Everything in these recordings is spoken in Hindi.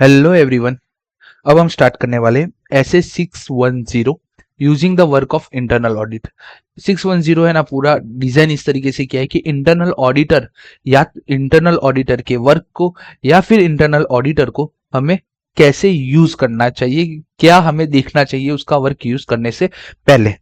Hello everyone. अब हम स्टार्ट करने वाले SA 610 using the work of internal audit. 610 है ना, पूरा डिजाइन इस तरीके से किया है कि इंटरनल ऑडिटर या इंटरनल ऑडिटर के वर्क को या फिर इंटरनल ऑडिटर को हमें कैसे यूज करना चाहिए, क्या हमें देखना चाहिए उसका वर्क यूज करने से पहले।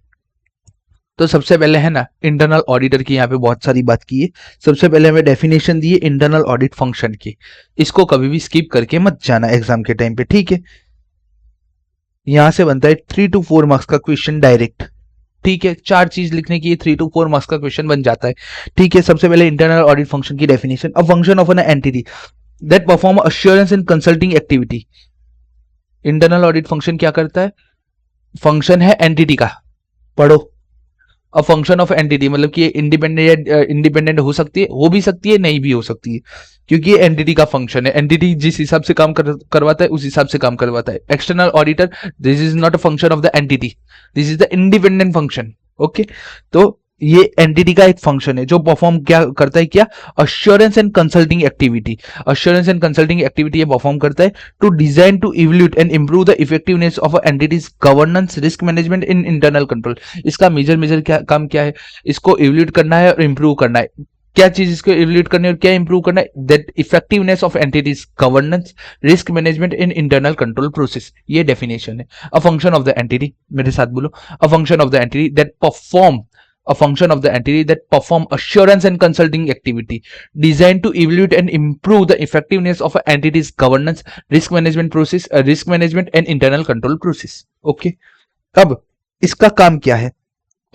तो सबसे पहले है ना, इंटरनल ऑडिटर की यहाँ पे बहुत सारी बात की है। सबसे पहले हमें डेफिनेशन दी है इंटरनल ऑडिट फंक्शन की। इसको कभी भी स्किप करके मत जाना एग्जाम के टाइम पे, ठीक है। यहां से बनता है 3 to 4 मार्क्स का क्वेश्चन डायरेक्ट, ठीक है। 4 चीज लिखने की 3 to 4 मार्क्स का क्वेश्चन बन जाता है, ठीक है। सबसे पहले इंटरनल ऑडिट फंक्शन की definition, a function of an entity that perform assurance in consulting activity. Internal audit function क्या करता है? फंक्शन है एंटिटी का, पढ़ो। अ फंक्शन ऑफ एंटिटी मतलब कि इंडिपेंडेंट हो सकती है, हो भी सकती है, नहीं भी हो सकती है, क्योंकि ये एंटिटी का फंक्शन है। एंटिटी जिस हिसाब से काम करवाता है उस हिसाब से काम करवाता है। External auditor, this is not a function of the entity, this is the independent function. Okay, तो ये एंटिटी का एक फंक्शन है जो परफॉर्म क्या करता है, क्या? Assurance and consulting activity. Assurance and consulting activity ये परफॉर्म करता है to design, to evaluate and improve the effectiveness of entities governance, risk management in internal control. इसका मेजर क्या काम क्या है? इसको इवल्यूट करना है और इंप्रूव करना है। क्या चीज इसको इवल्यूट करनी है और क्या इंप्रूव करना है? That effectiveness of entities governance, risk management in internal control process. ये डेफिनेशन है। A function of the entity, मेरे साथ बोलो, a function of the entity that perform, a function of the entity that perform assurance and consulting activity designed to evaluate and improve the effectiveness of an entity's governance, risk management process, risk management and internal control process. Okay, अब इसका काम क्या है?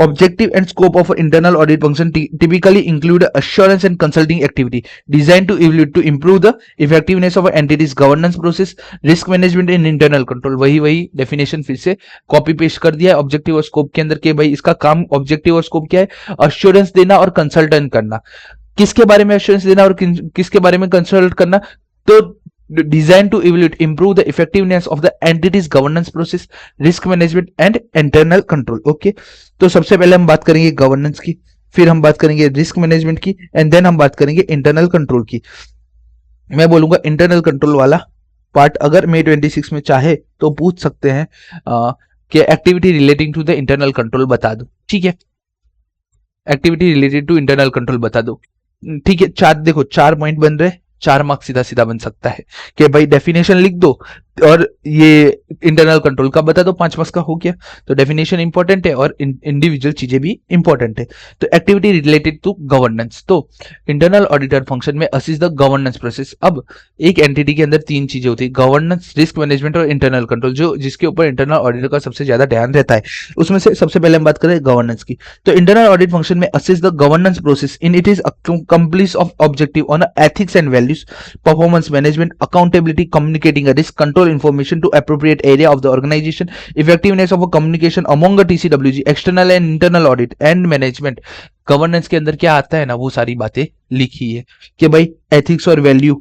Objective and scope of internal audit function typically include assurance and consulting activity designed to evaluate, to improve the effectiveness of an entity's governance process, risk management and internal control। वही डेफिनेशन फिर से कॉपी पेस्ट कर दिया है ऑब्जेक्टिव और स्कोप के अंदर के भाई इसका काम, ऑब्जेक्टिव और स्कोप क्या है? अश्योरेंस देना और कंसल्टेंट करना। किसके बारे में अश्योरेंस देना और किसके बारे में कंसल्ट करना? तो designed to evaluate, improve the effectiveness of the entity's governance process, risk management and internal control। Okay, तो सबसे पहले हम बात करेंगे गवर्नेंस की, फिर हम बात करेंगे रिस्क मैनेजमेंट की, एंड देन हम बात करेंगे इंटरनल कंट्रोल की। मैं बोलूंगा इंटरनल कंट्रोल वाला पार्ट अगर मे 26 में चाहे तो पूछ सकते हैं कि activity relating to the internal control बता दो, ठीक है। Activity related to internal control बता दो, ठीक है। देखो 4 पॉइंट बन रहे, 4 मार्क्स सीधा सीधा बन सकता है कि भाई डेफिनेशन लिख दो और ये इंटरनल कंट्रोल का बता दो, 5 मार्क्स का हो गया। तो डेफिनेशन इंपॉर्टेंट है और इंडिविजुअल चीजें भी इंपॉर्टेंट है। तो एक्टिविटी रिलेटेड टू गवर्नेंस, तो इंटरनल ऑडिटर फंक्शन में असिस्ट द गवर्नेंस प्रोसेस। अब एक एंटिटी के अंदर 3 चीजें होती है, गवर्नेंस, रिस्क मैनेजमेंट और इंटरनल कंट्रोल, जो जिसके ऊपर इंटरनल ऑडिटर का सबसे ज्यादा ध्यान रहता है। उसमें से सबसे पहले हम बात करें गवर्नेंस की। तो इंटरनल ऑडिट फंक्शन में assist the governance process in it is complete of objective on ethics and values, performance management, accountability, communicating a risk, control information to appropriate area of the organization, effectiveness of a communication among a TCWG, external and internal audit and management। Governance के अंदर क्या आता है ना, वो सारी बातें लिखी है कि भाई एथिक्स और वैल्यू,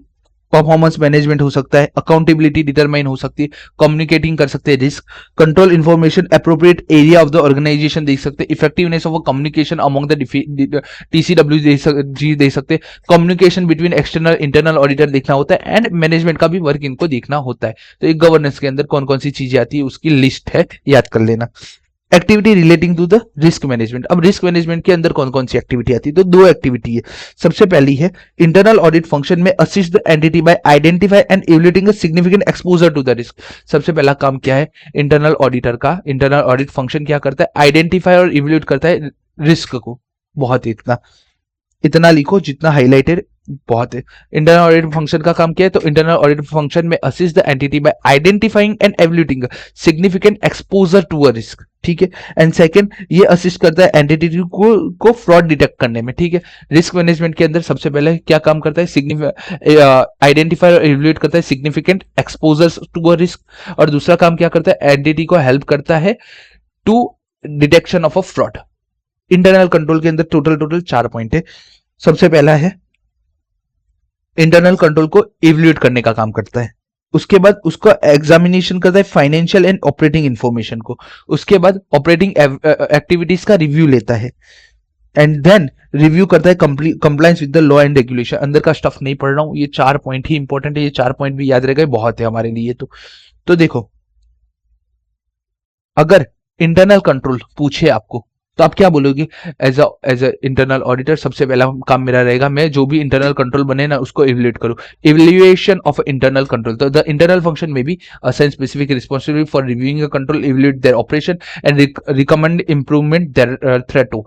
परफॉर्मेंस मैनेजमेंट हो सकता है, अकाउंटेबिलिटी डिटरमाइन हो सकती है, कम्युनिकेटिंग कर सकते हैं risk, control information, appropriate area of the organisation देख सकते हैं, effectiveness of communication among the TCW दे सकते हैं, communication between external internal auditor देखना होता है, एंड मैनेजमेंट का भी वर्क इनको देखना होता है। तो एक गवर्नेंस के अंदर कौन कौन सी चीजें आती है उसकी लिस्ट है, याद कर लेना। Activity relating to the risk management, अब रिस्क मैनेजमेंट के अंदर कौन कौन सी एक्टिविटी आती है? तो 2 एक्टिविटी है। सबसे पहली है इंटरनल ऑडिट फंक्शन में assist the entity by identify and evaluating a significant exposure to the risk. सबसे पहला काम क्या है इंटरनल ऑडिटर का? इंटरनल ऑडिट फंक्शन क्या करता है? आइडेंटिफाई और इवल्यूट करता है रिस्क को। बहुत ही इतना लिखो जितना हाईलाइटेड बहुत है। इंटरनल ऑडिट फंक्शन का काम क्या है? तो इंटरनल ऑडिट फंक्शन में assist the entity by identifying and evaluating significant exposure to a risk, ठीक है। एंड सेकंड, ये असिस्ट करता है एंटिटी को फ्रॉड डिटेक्ट करने में, ठीक है। रिस्क मैनेजमेंट के अंदर सबसे पहले क्या काम करता है? आइडेंटिफाई और इवल्यूट करता है significant exposure to a risk, और दूसरा काम क्या करता है? एंटिटी को हेल्प करता है to detection of a fraud. Internal control के अंदर टोटल 4 पॉइंट है। सबसे पहला है इंटरनल कंट्रोल को इवल्यूट करने का काम करता है, उसके बाद उसका एग्जामिनेशन करता है फाइनेंशियल एंड ऑपरेटिंग इंफॉर्मेशन को, उसके बाद ऑपरेटिंग एक्टिविटीज का रिव्यू लेता है, एंड देन रिव्यू करता है compliance with the law and regulation. अंदर का स्टफ नहीं पढ़ रहा हूँ, ये 4 पॉइंट ही इंपॉर्टेंट है, ये 4 पॉइंट भी याद रहेगा, बहुत है हमारे लिए। तो देखो, अगर इंटरनल कंट्रोल पूछे आपको तो आप क्या बोलोगे? एज अ इंटरनल ऑडिटर सबसे पहला काम मेरा रहेगा, मैं जो भी इंटरनल कंट्रोल बने ना उसको इवेल्युएट करूं। इवेल्युएशन ऑफ इंटरनल कंट्रोल, तो द इंटरनल फंक्शन में be assign specific responsibility for reviewing a control, evaluate their operation and recommend improvement their threat to.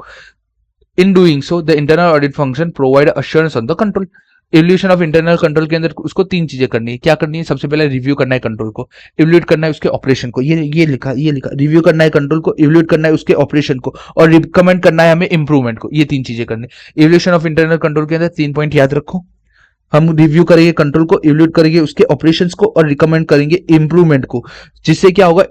In doing so the internal audit function provide assurance on the control. Evolution of internal control के अंदर उसको 3 चीजें करनी है। क्या करनी है? सबसे पहले रिव्यू करना है कंट्रोल को, इवोल्यूट करना है उसके ऑपरेशन को, ये लिखा रिव्यू करना है कंट्रोल को, इवोल्यूट करना है उसके ऑपरेशन को, और रिकमेंड करना है हमें इंप्रूवमेंट को। ये 3 चीजें करनी है। इवोल्यूशन ऑफ इंटरनल कंट्रोल के अंदर 3 पॉइंट याद रखो। हम रिव्यू करेंगे कंट्रोल को, इवोल्यूट करेंगे उसके ऑपरेशंस को, और रिकमेंड करेंगे इंप्रूवमेंट को, जिससे क्या होगा,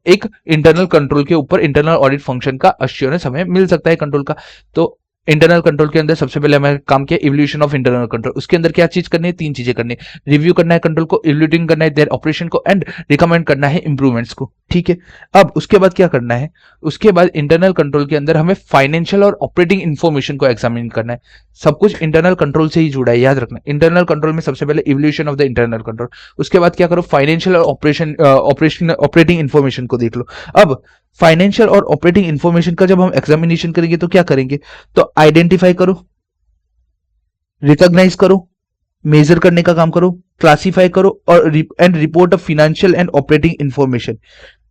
एक इंटरनल कंट्रोल के ऊपर इंटरनल ऑडिट फंक्शन का अश्योरेंस हमें मिल सकता है कंट्रोल का। तो इंटरनल कंट्रोल के अंदर सबसे पहले हमें काम किया इवोल्यूशन ऑफ इंटरनल कंट्रोल। उसके अंदर क्या चीज करनी है? 3 चीजें करनी है। रिव्यू करना है कंट्रोल को, इवोल्यूटिंग करना है देयर ऑपरेशन को, एंड रिकमेंड करना है इंप्रूवमेंट्स को। ठीक है, अब उसके बाद क्या करना है? उसके बाद इंटरनल कंट्रोल के अंदर हमें फाइनेंशियल और ऑपरेटिंग इंफॉर्मेशन को एग्जामिन करना है। सब कुछ इंटरनल कंट्रोल से ही जुड़ा है, याद रखना। इंटरनल कंट्रोल में सबसे पहले evolution of the internal control, उसके बाद क्या करो? फाइनेंशियल और ऑपरेटिंग इंफॉर्मेशन को देख लो। अब फाइनेंशियल और ऑपरेटिंग इंफॉर्मेशन का जब हम एग्जामिनेशन करेंगे तो क्या करेंगे? तो आइडेंटिफाई करो, रिकॉग्नाइज करो, मेजर करने का काम करो, क्लासिफाई करो, और and report of financial and operating information.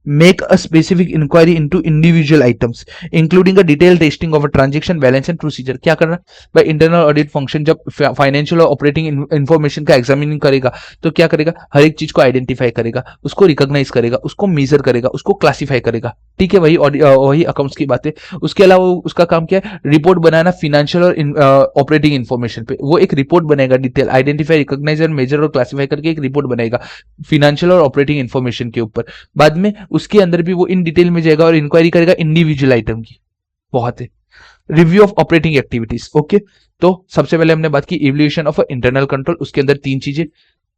Make a specific inquiry into individual items, including a detailed testing of a transaction balance and procedure। क्या करना? भाई इंटरनल ऑडिट फंक्शन जब फाइनेंशियल और ऑपरेटिंग इंफॉर्मेशन का एग्जामिनिंग करेगा तो क्या करेगा? हर एक चीज को आइडेंटिफाई करेगा, उसको रिकॉग्नाइज करेगा, उसको मेजर करेगा, उसको क्लासिफाई करेगा। ठीक है, वही अकाउंट्स की बात है। उसके अलावा उसका काम क्या है? रिपोर्ट बनाना फिनेंशियल और ऑपरेटिंग इंफॉर्मेशन पे। वो एक रिपोर्ट बनेगा, डिटेल आइडेंटिफाई, रिकॉग्नाइज, मेजर और क्लासिफाई करके एक रिपोर्ट बनेगा फिनेंशियल और ऑपरेटिंग इंफॉर्मेशन के ऊपर। बाद में उसके अंदर भी वो इन डिटेल में जाएगा और इंक्वायरी करेगा इंडिविजुअल आइटम की। बहुत है। Review of operating activities. Okay, तो सबसे पहले हमने बात की इवोल्यूशन ऑफ इंटरनल कंट्रोल, उसके अंदर 3 चीजें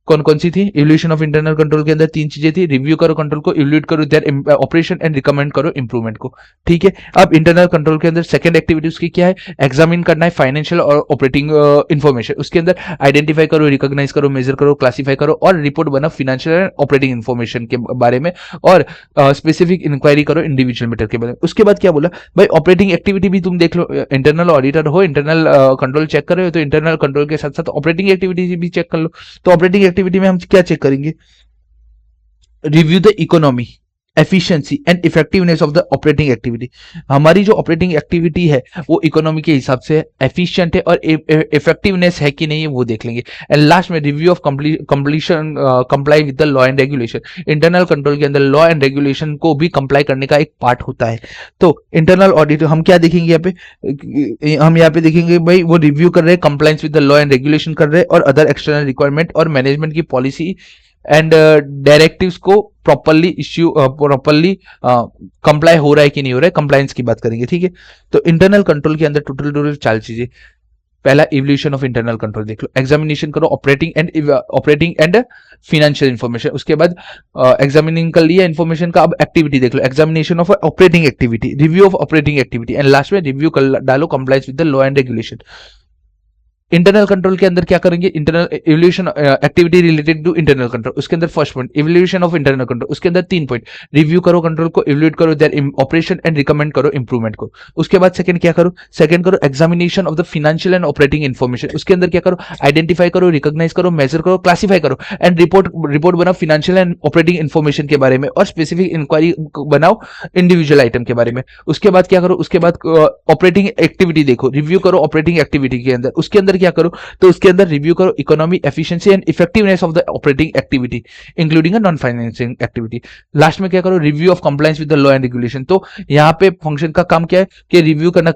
कौन कौन सी थी? इवोल्यूशन ऑफ इंटरनल कंट्रोल के अंदर 3 चीजें थी। रिव्यू करो कंट्रोल को, इवोल्यूट करो देयर ऑपरेशन, एंड रिकमेंड करो इंप्रूवमेंट को। ठीक है, अब इंटरनल कंट्रोल के अंदर सेकंड एक्टिविटी उसकी क्या है? एग्जामिन करना है फाइनेंशियल और ऑपरेटिंग इंफॉर्मेशन। उसके अंदर आइडेंटिफाई करो, रिकॉग्नाइज करो, मेजर करो, क्लासिफाई करो, और रिपोर्ट बना फिनेंशियल एंड ऑपरेटिंग इंफॉर्मेशन के बारे में, और स्पेसिफिक इंक्वायरी करो इंडिविजुअल मैटर के बारे में। उसके बाद क्या बोला भाई? ऑपरेटिंग एक्टिविटी भी तुम देख लो, इंटरनल ऑडिटर हो, इंटरनल कंट्रोल चेक कर रहे हो, तो इंटरनल कंट्रोल के साथ साथ ऑपरेटिंग एक्टिविटी भी चेक कर लो। तो ऑपरेटिंग एक्टिविटी में हम क्या चेक करेंगे? Review the economy, efficiency and effectiveness of the operating activity. हमारी जो ऑपरेटिंग एक्टिविटी है वो इकोनॉमी के हिसाब से एफिशिएंट है और इफेक्टिवनेस है कि नहीं है वो देख लेंगे। एंड लास्ट में review of completion comply with the law and regulation. Internal control के अंदर लॉ एंड रेगुलेशन को भी कंप्लाई करने का एक पार्ट होता है। तो इंटरनल ऑडिट हम क्या देखेंगे यहाँ पे? हम यहाँ पे देखेंगे भाई वो रिव्यू कर रहे हैं, compliance with the law and regulation कर रहे हैं, और अदर एक्सटर्नल रिक्वायरमेंट और मैनेजमेंट की पॉलिसी एंड डायरेक्टिव्स को प्रॉपरली कंप्लाई हो रहा है कि नहीं हो रहा है, कंप्लायंस की बात करेंगे। ठीक है, तो इंटरनल कंट्रोल के अंदर टोटल 4 चीजें। पहला इवोल्यूशन ऑफ इंटरनल कंट्रोल देख लो, एग्जामिनेशन करो ऑपरेटिंग एंड फिनेंशियल इंफॉर्मेशन। उसके बाद एग्जामिनिंग कर लिया इंफॉर्मेशन का, अब एक्टिविटी देख लो, examination of operating activity, review of operating activity, and last में रिव्यू कर डालो compliance with the law and regulation. Internal control के अंदर क्या करेंगे? Internal evolution activity related to internal control. उसके अंदर first point evolution of internal control, उसके अंदर 3 पॉइंट। रिव्यू करो कंट्रोल को, इवोल्यूट करो देयर ऑपरेशन, एंड रिकमेंड करो इंप्रूवमेंट को। उसके बाद सेकंड क्या करो? सेकंड करो examination of the financial and operating information. उसके अंदर क्या करो? आइडेंटिफाई करो, रिकॉग्नाइज करो, मेजर करो, क्लासिफाई करो, एंड रिपोर्ट बनाओ फिनेंशियल एंड ऑपरेटिंग इंफॉर्मेशन के बारे में, और स्पेसिफिक इंक्वायरी बनाओ इंडिविजुअल आइटम के बारे में। उसके बाद क्या करो? उसके बाद ऑपरेटिंग एक्टिविटी देखो, रिव्यू करो ऑपरेटिंग एक्टिविटी के अंदर। उसके अंदर क्या करो? तो उसके अंदर रिव्यू करो economy, efficiency and effectiveness of the operating activity including a non financing activity. Last में क्या करो? Review of compliance with the law and regulation. तो यहाँ पे फंक्शन का काम क्या है कि रिव्यू करना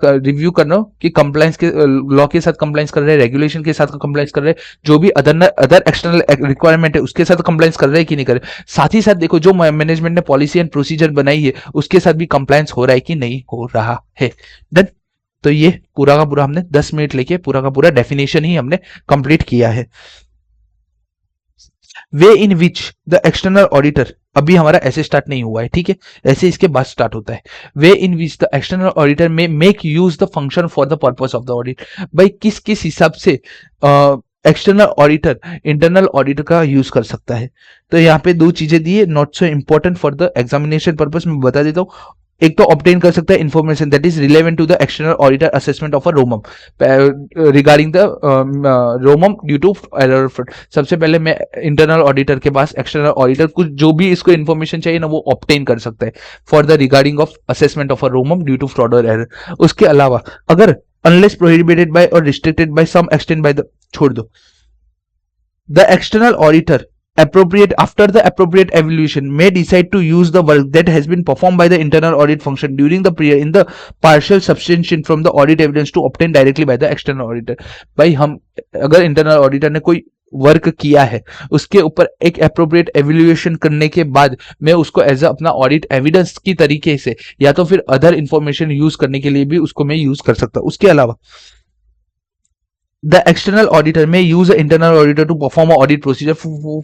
कि कंप्लायंस के लॉ के साथ कंप्लायंस कर रहे हैं, रेगुलेशन के साथ कंप्लायंस कर रहे हैं, जो भी अदर एक्सटर्नल रिक्वायरमेंट है उसके साथ कंप्लायंस कर रहे हैं कि नहीं कर रहे। साथ ही साथ देखो जो मैनेजमेंट ने पॉलिसी एंड प्रोसीजर बनाई है उसके साथ भी कंप्लायंस हो रहा है कि नहीं हो रहा है। देन तो ये पूरा का पूरा हमने 10 मिनट लेके पूरा का पूरा डेफिनेशन ही हमने कंप्लीट किया है। वे इन विच द एक्सटर्नल ऑडिटर, अभी हमारा ऐसे स्टार्ट नहीं हुआ है, ठीक है, ऐसे इसके बाद स्टार्ट होता है। वे इन विच द एक्सटर्नल ऑडिटर में make use the function for the purpose of the audit. भाई किस किस हिसाब से एक्सटर्नल ऑडिटर इंटरनल ऑडिटर का यूज कर सकता है। तो यहाँ पे दो चीजें दी है, not so important for the examination purpose, मैं बता देता हूँ। एक तो ऑब्टेन कर सकता है information that is relevant to the external auditor assessment of a ROMM regarding the ROMM due to error fraud. सबसे पहले मैं इंटरनल ऑडिटर के पास एक्सटर्नल ऑडिटर कुछ जो भी इसको इन्फॉर्मेशन चाहिए ना वो ऑब्टेन कर सकता है for the regarding of assessment of a ROMM due to fraud और एरर। उसके अलावा अगर अनलेस प्रोहिबिटेड बाय और restricted by some extent by the, छोड़ दो, the external auditor appropriate after the appropriate evaluation may decide to use the work that has been performed by the internal audit function during the period in the partial substantiation from the audit evidence to obtain directly by the external auditor। भाई हम अगर इंटरनल ऑडिटर ने कोई वर्क किया है उसके ऊपर एक अप्रोप्रिएट एवेल्युएशन करने के बाद मैं उसको एज अपना ऑडिट एविडेंस की तरीके से या तो फिर अदर इंफॉर्मेशन यूज करने के लिए भी उसको मैं यूज कर सकता हूं। उसके अलावा the external auditor may use the internal auditor to perform a audit procedure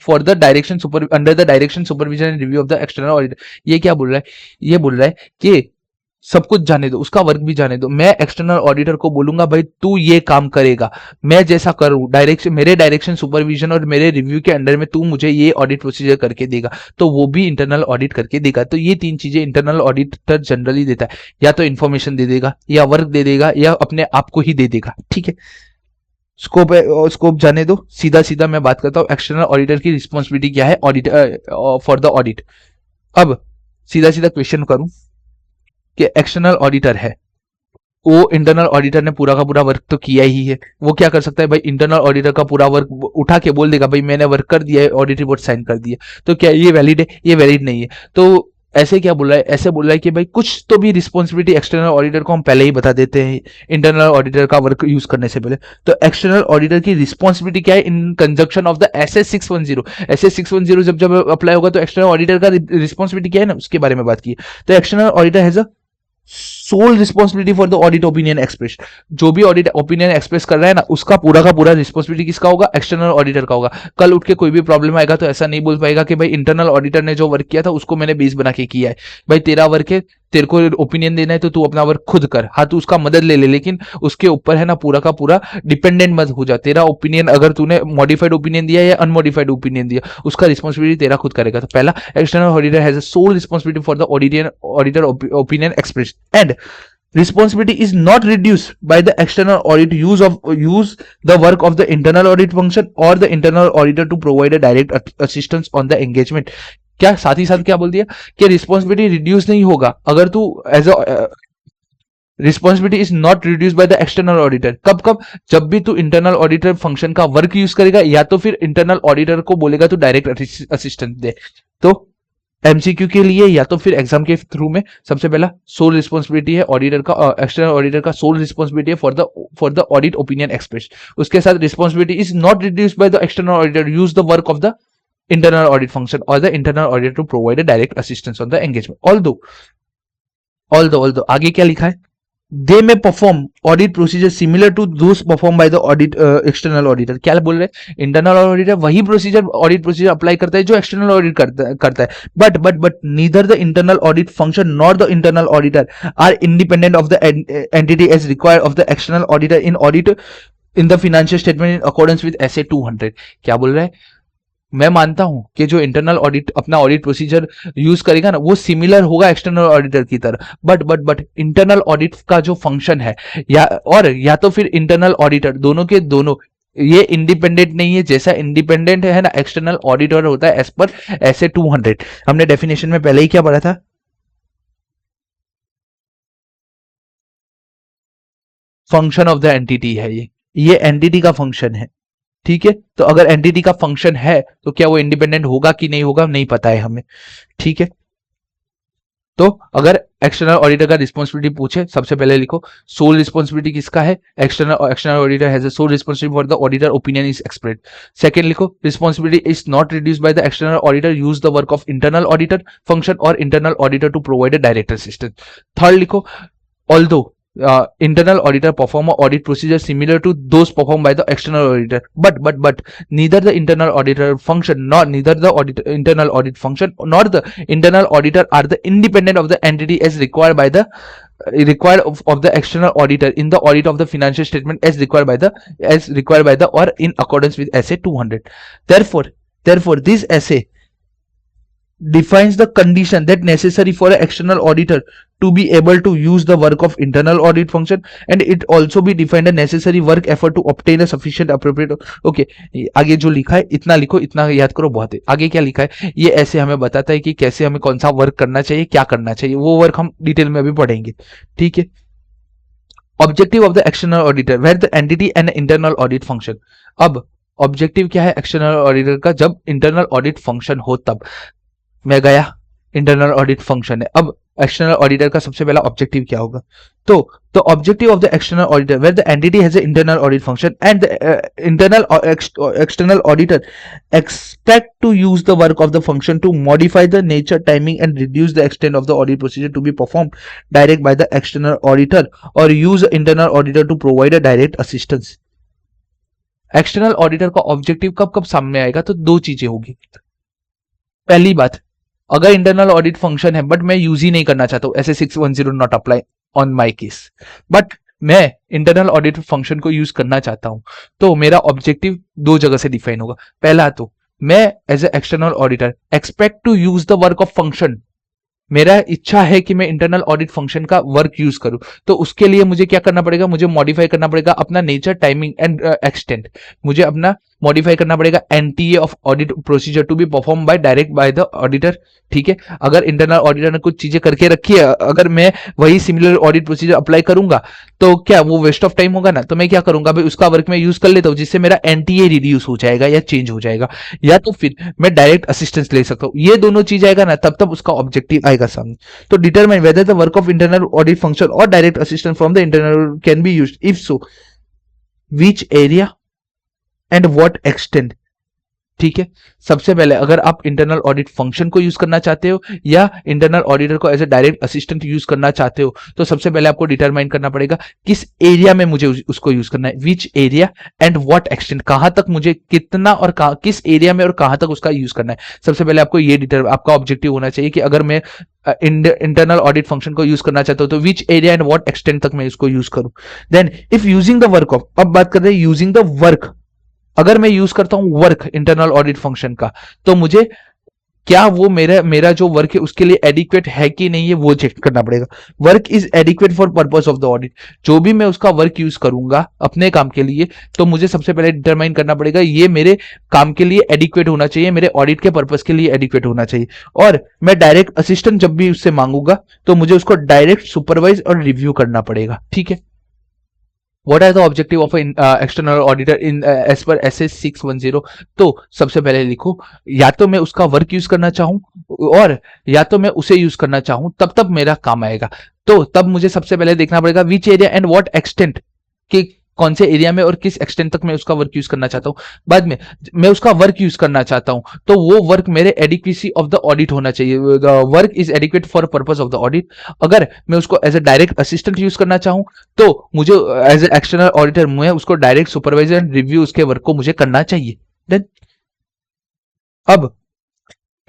for the direction under the direction supervision and review of the external auditor। ये क्या बोल रहा है, ये बोल रहा है कि सब कुछ जाने दो, उसका वर्क भी जाने दो, मैं एक्सटर्नल ऑडिटर को बोलूंगा भाई तू ये काम करेगा, मैं जैसा करूं डायरेक्शन मेरे डायरेक्शन सुपरविजन और मेरे रिव्यू के अंडर में तू मुझे ये ऑडिट प्रोसीजर करके देगा, तो वो भी इंटरनल ऑडिट करके देगा। तो ये तीन चीजें इंटरनल ऑडिटर जनरली देता है, या तो इन्फॉर्मेशन दे देगा या वर्क दे देगा या अपने आप को ही दे देगा, ठीक है। स्कोप है, स्कोप जाने दो, सीधा सीधा मैं बात करता हूं एक्सटर्नल ऑडिटर की रिस्पॉन्सिबिलिटी क्या है ऑडिट फॉर द ऑडिट। अब सीधा सीधा क्वेश्चन करूं कि एक्सटर्नल ऑडिटर है, वो इंटरनल ऑडिटर ने पूरा का पूरा वर्क तो किया ही है, वो क्या कर सकता है भाई इंटरनल ऑडिटर का पूरा वर्क उठा के बोल देगा भाई मैंने वर्क कर दिया है, ऑडिट रिपोर्ट साइन कर दिया, तो क्या ये वैलिड है? ये वैलिड नहीं है। तो ऐसे क्या बोल रहा है, ऐसे बोल रहा है कि भाई कुछ तो भी रिस्पॉन्सिबिलिटी एक्सटर्नल ऑडिटर को हम पहले ही बता देते हैं इंटरनल ऑडिटर का वर्क यूज करने से पहले। तो एक्सटर्नल ऑडिटर की रिस्पॉन्सिबिलिटी क्या है इन conjunction of the SS610। SS610 जब जब अप्लाई होगा तो एक्सटर्नल ऑडिटर का रिस्पॉन्सिबिलिटी क्या है ना उसके बारे में बात की। तो external auditor has a sole responsibility for the audit opinion express. जो भी ऑडिट ओपिनियन एक्सप्रेस कर रहा है ना उसका पूरा का पूरा रिस्पॉन्सिबिलिटी किसका होगा? एक्सटर्नल ऑडिटर का होगा। कल उठ के कोई भी प्रॉब्लम आएगा तो ऐसा नहीं बोल पाएगा कि भाई इंटरनल ऑडिटर ने जो वर्क किया था उसको मैंने बेस बना के किया है। भाई तेरा वर्क है, तेरे को ओपिनियन देना है तो तू अपना वर्क खुद कर, हाँ तू उसका मदद ले ले, लेकिन उसके ऊपर है ना पूरा का पूरा डिपेंडेंट मत हो जा। तेरा ओपिनियन अगर तूने मॉडिफाइड ओपिनियन दिया या अनमॉडिफाइड ओपिनियन दिया उसका रिस्पॉन्सिबिलिटी तेरा खुद करेगा। तो पहला, external auditor has a sole responsibility for the auditor opinion express and responsibility is not reduced by the external audit use the work of the internal audit function or the internal auditor to provide a direct assistance on the engagement। क्या साथ ही साथ क्या बोल दिया कि रिस्पॉन्सिबिलिटी रिड्यूस नहीं होगा अगर तू as a responsibility is not reduce by the external auditor. कब कब? जब भी तू इंटरनल ऑडिटर फंक्शन का वर्क यूज करेगा या तो फिर इंटरनल ऑडिटर को बोलेगा तू डायरेक्ट असिस्टेंस दे। तो एमसीक्यू के लिए या तो फिर एग्जाम के थ्रू में सबसे पहला सोल रिस्पॉन्सिबिलिटी है ऑडिटर का, एक्सटर्नल ऑडिटर का सोल रिस्पॉन्सिबिलिटी है for the audit opinion express. उसके साथ responsibility is not reduced by the external auditor use the work of the internal audit function or the internal auditor to provide a direct assistance on the engagement। although आगे क्या लिखा है, they may perform audit procedure similar to those performed by the audit external auditor। क्या बोल रहे हैं, इंटरनल ऑडिटर वही प्रोसीजर ऑडिट प्रोसीजर अप्लाई करता है जो एक्सटर्नल ऑडिट करता है but neither the internal audit function nor the internal auditor are independent of the entity as required of the external auditor in audit in the financial statement in accordance with SA 200। क्या बोल रहा है, मैं मानता हूं कि जो इंटरनल ऑडिट अपना ऑडिट प्रोसीजर यूज करेगा ना वो सिमिलर होगा एक्सटर्नल ऑडिटर की तरह, बट इंटरनल ऑडिट का जो फंक्शन है या तो फिर इंटरनल ऑडिटर दोनों के दोनों ये इंडिपेंडेंट नहीं है। जैसा इंडिपेंडेंट है ना एक्सटर्नल ऑडिटर होता है एज पर SA 200। हमने डेफिनेशन में पहले ही क्या पढ़ा था, फंक्शन ऑफ द एंटिटी है, ये एंटिटी का फंक्शन है, ठीक है। तो अगर एंटिटी का फंक्शन है तो क्या वो इंडिपेंडेंट होगा कि नहीं होगा नहीं पता है हमें, ठीक है। तो अगर एक्सटर्नल ऑडिटर का रिस्पॉन्सिबिलिटी पूछे सबसे पहले लिखो सोल रिस्पॉन्सिबिलिटी किसका है, external auditor has a sole responsibility for the auditor opinion is expressed. Second लिखो responsibility is not reduced by the external auditor use the work of internal auditor function और internal auditor to provide a direct assistance. Third लिखो although internal auditor perform a audit procedure similar to those performed by the external auditor, but neither the internal auditor function nor neither the internal audit function nor the internal auditor are the independent of the entity as required by the of the external auditor in the audit of the financial statement as required by the or in accordance with SA 200. Therefore this SA defines the condition that necessary for an external auditor to be able to use the work of internal audit function, and it also be defined the necessary work effort to obtain a sufficient appropriate. Okay, आगे जो लिखा है इतना लिखो, इतना याद करो, बहुत है। आगे क्या लिखा है ये ऐसे हमें बताता है कि कैसे हमें कौन सा वर्क करना चाहिए, क्या करना चाहिए, वो वर्क हम डिटेल में अभी पढ़ेंगे, ठीक है। Objective of the external auditor where the entity and internal audit function. अब ऑब्जेक्टिव क्या है एक्सटर्नल ऑडिटर का, जब इंटरनल ऑडिट फंक्शन हो तब। मैं गया, इंटरनल ऑडिट फंक्शन है। अब एक्सटर्नल ऑडिटर का सबसे पहला ऑब्जेक्टिव क्या होगा, तो the objective of the external auditor where the entity has a internal audit function and internal external auditor expect to use the work of the function to modify the nature, timing and reduce the extent of the audit procedure to be perform direct by the external auditor और use internal auditor to provide a direct assistance. External auditor का ऑब्जेक्टिव कब कब सामने आएगा, तो दो चीजें होगी। पहली बात, अगर इंटरनल ऑडिट फंक्शन है बट मैं यूज ही नहीं करना चाहता हूं, ऐसे 610 not apply on my case, but मैं इंटरनल ऑडिट फंक्शन को यूज करना चाहता हूं, तो मेरा ऑब्जेक्टिव दो जगह से डिफाइन होगा। पहला तो मैं as a external auditor expect to use the work of function, मेरा इच्छा है कि मैं इंटरनल ऑडिट फंक्शन का वर्क यूज करूं, तो उसके लिए मुझे क्या करना पड़ेगा, मुझे मॉडिफाई करना पड़ेगा अपना नेचर, टाइमिंग एंड एक्सटेंट, मुझे अपना मॉडिफाई करना पड़ेगा NTA of audit procedure to be perform by direct by the auditor, ठीक है। अगर इंटरनल ऑडिटर ने कुछ चीजें करके रखी है, अगर मैं वही सिमिलर ऑडिट प्रोसीजर अप्लाई करूंगा तो क्या वो वेस्ट ऑफ टाइम होगा ना, तो मैं क्या करूंगा भाई उसका वर्क मैं यूज कर लेता हूं, जिससे मेरा एनटीए रिड्यूस हो जाएगा या चेंज हो जाएगा, या तो फिर मैं डायरेक्ट असिस्टेंस ले सकता हूं। ये दोनों चीज आएगा ना, तब उसका ऑब्जेक्टिव आएगा सामने। तो determine whether the work of internal audit function और direct assistance from the internal can be used, if so which area and what extent, ठीक है। सबसे पहले अगर आप इंटरनल ऑडिट फंक्शन को यूज करना चाहते हो या इंटरनल ऑडिटर को as a direct assistant use करना चाहते हो, तो सबसे पहले आपको डिटरमाइन करना पड़ेगा किस एरिया में मुझे उसको यूज करना है, विच एरिया एंड व्हाट एक्सटेंट, कहां तक मुझे कितना और किस एरिया में और कहां तक उसका यूज करना है। सबसे पहले आपको ये आपका ऑब्जेक्टिव होना चाहिए कि अगर मैं इंटरनल ऑडिट फंक्शन को यूज करना चाहता हूं तो which area and what extent तक मैं इसको यूज करूं। Then if using the work of, अब बात कर रहे हैं यूजिंग द वर्क, अगर मैं यूज करता हूं वर्क इंटरनल ऑडिट फंक्शन का, तो मुझे क्या वो मेरा जो वर्क है उसके लिए एडिक्वेट है कि नहीं है वो चेक करना पड़ेगा। Work is adequate for purpose of the audit, जो भी मैं उसका वर्क यूज करूंगा अपने काम के लिए, तो मुझे सबसे पहले डिटरमाइन करना पड़ेगा ये मेरे काम के लिए एडिक्वेट होना चाहिए, मेरे ऑडिट के पर्पस के लिए एडिक्वेट होना चाहिए। और मैं डायरेक्ट असिस्टेंट जब भी उससे मांगूंगा तो मुझे उसको डायरेक्ट सुपरवाइज और रिव्यू करना पड़ेगा, ठीक है। What are the objective of an external auditor in as per SA 610? तो सबसे पहले लिखो, या तो मैं उसका वर्क यूज करना चाहूं और या तो मैं उसे यूज करना चाहूं, तब मेरा काम आएगा। तो तब मुझे सबसे पहले देखना पड़ेगा विच एरिया एंड व्हाट एक्सटेंट, कि कौन से एरिया में और किस एक्सटेंट तक मैं उसका वर्क यूज करना चाहता हूं। बाद में मैं उसका वर्क यूज करना चाहता हूं तो वो वर्क मेरे एडिक्वेसी ऑफ द ऑडिट होना चाहिए, the work is adequate for purpose of the audit. अगर मैं उसको as a direct assistant use करना चाहूं तो मुझे एज ए एक्सटर्नल ऑडिटर मैं उसको डायरेक्ट सुपरवाइजर एंड रिव्यू उसके वर्क को मुझे करना चाहिए। देन अब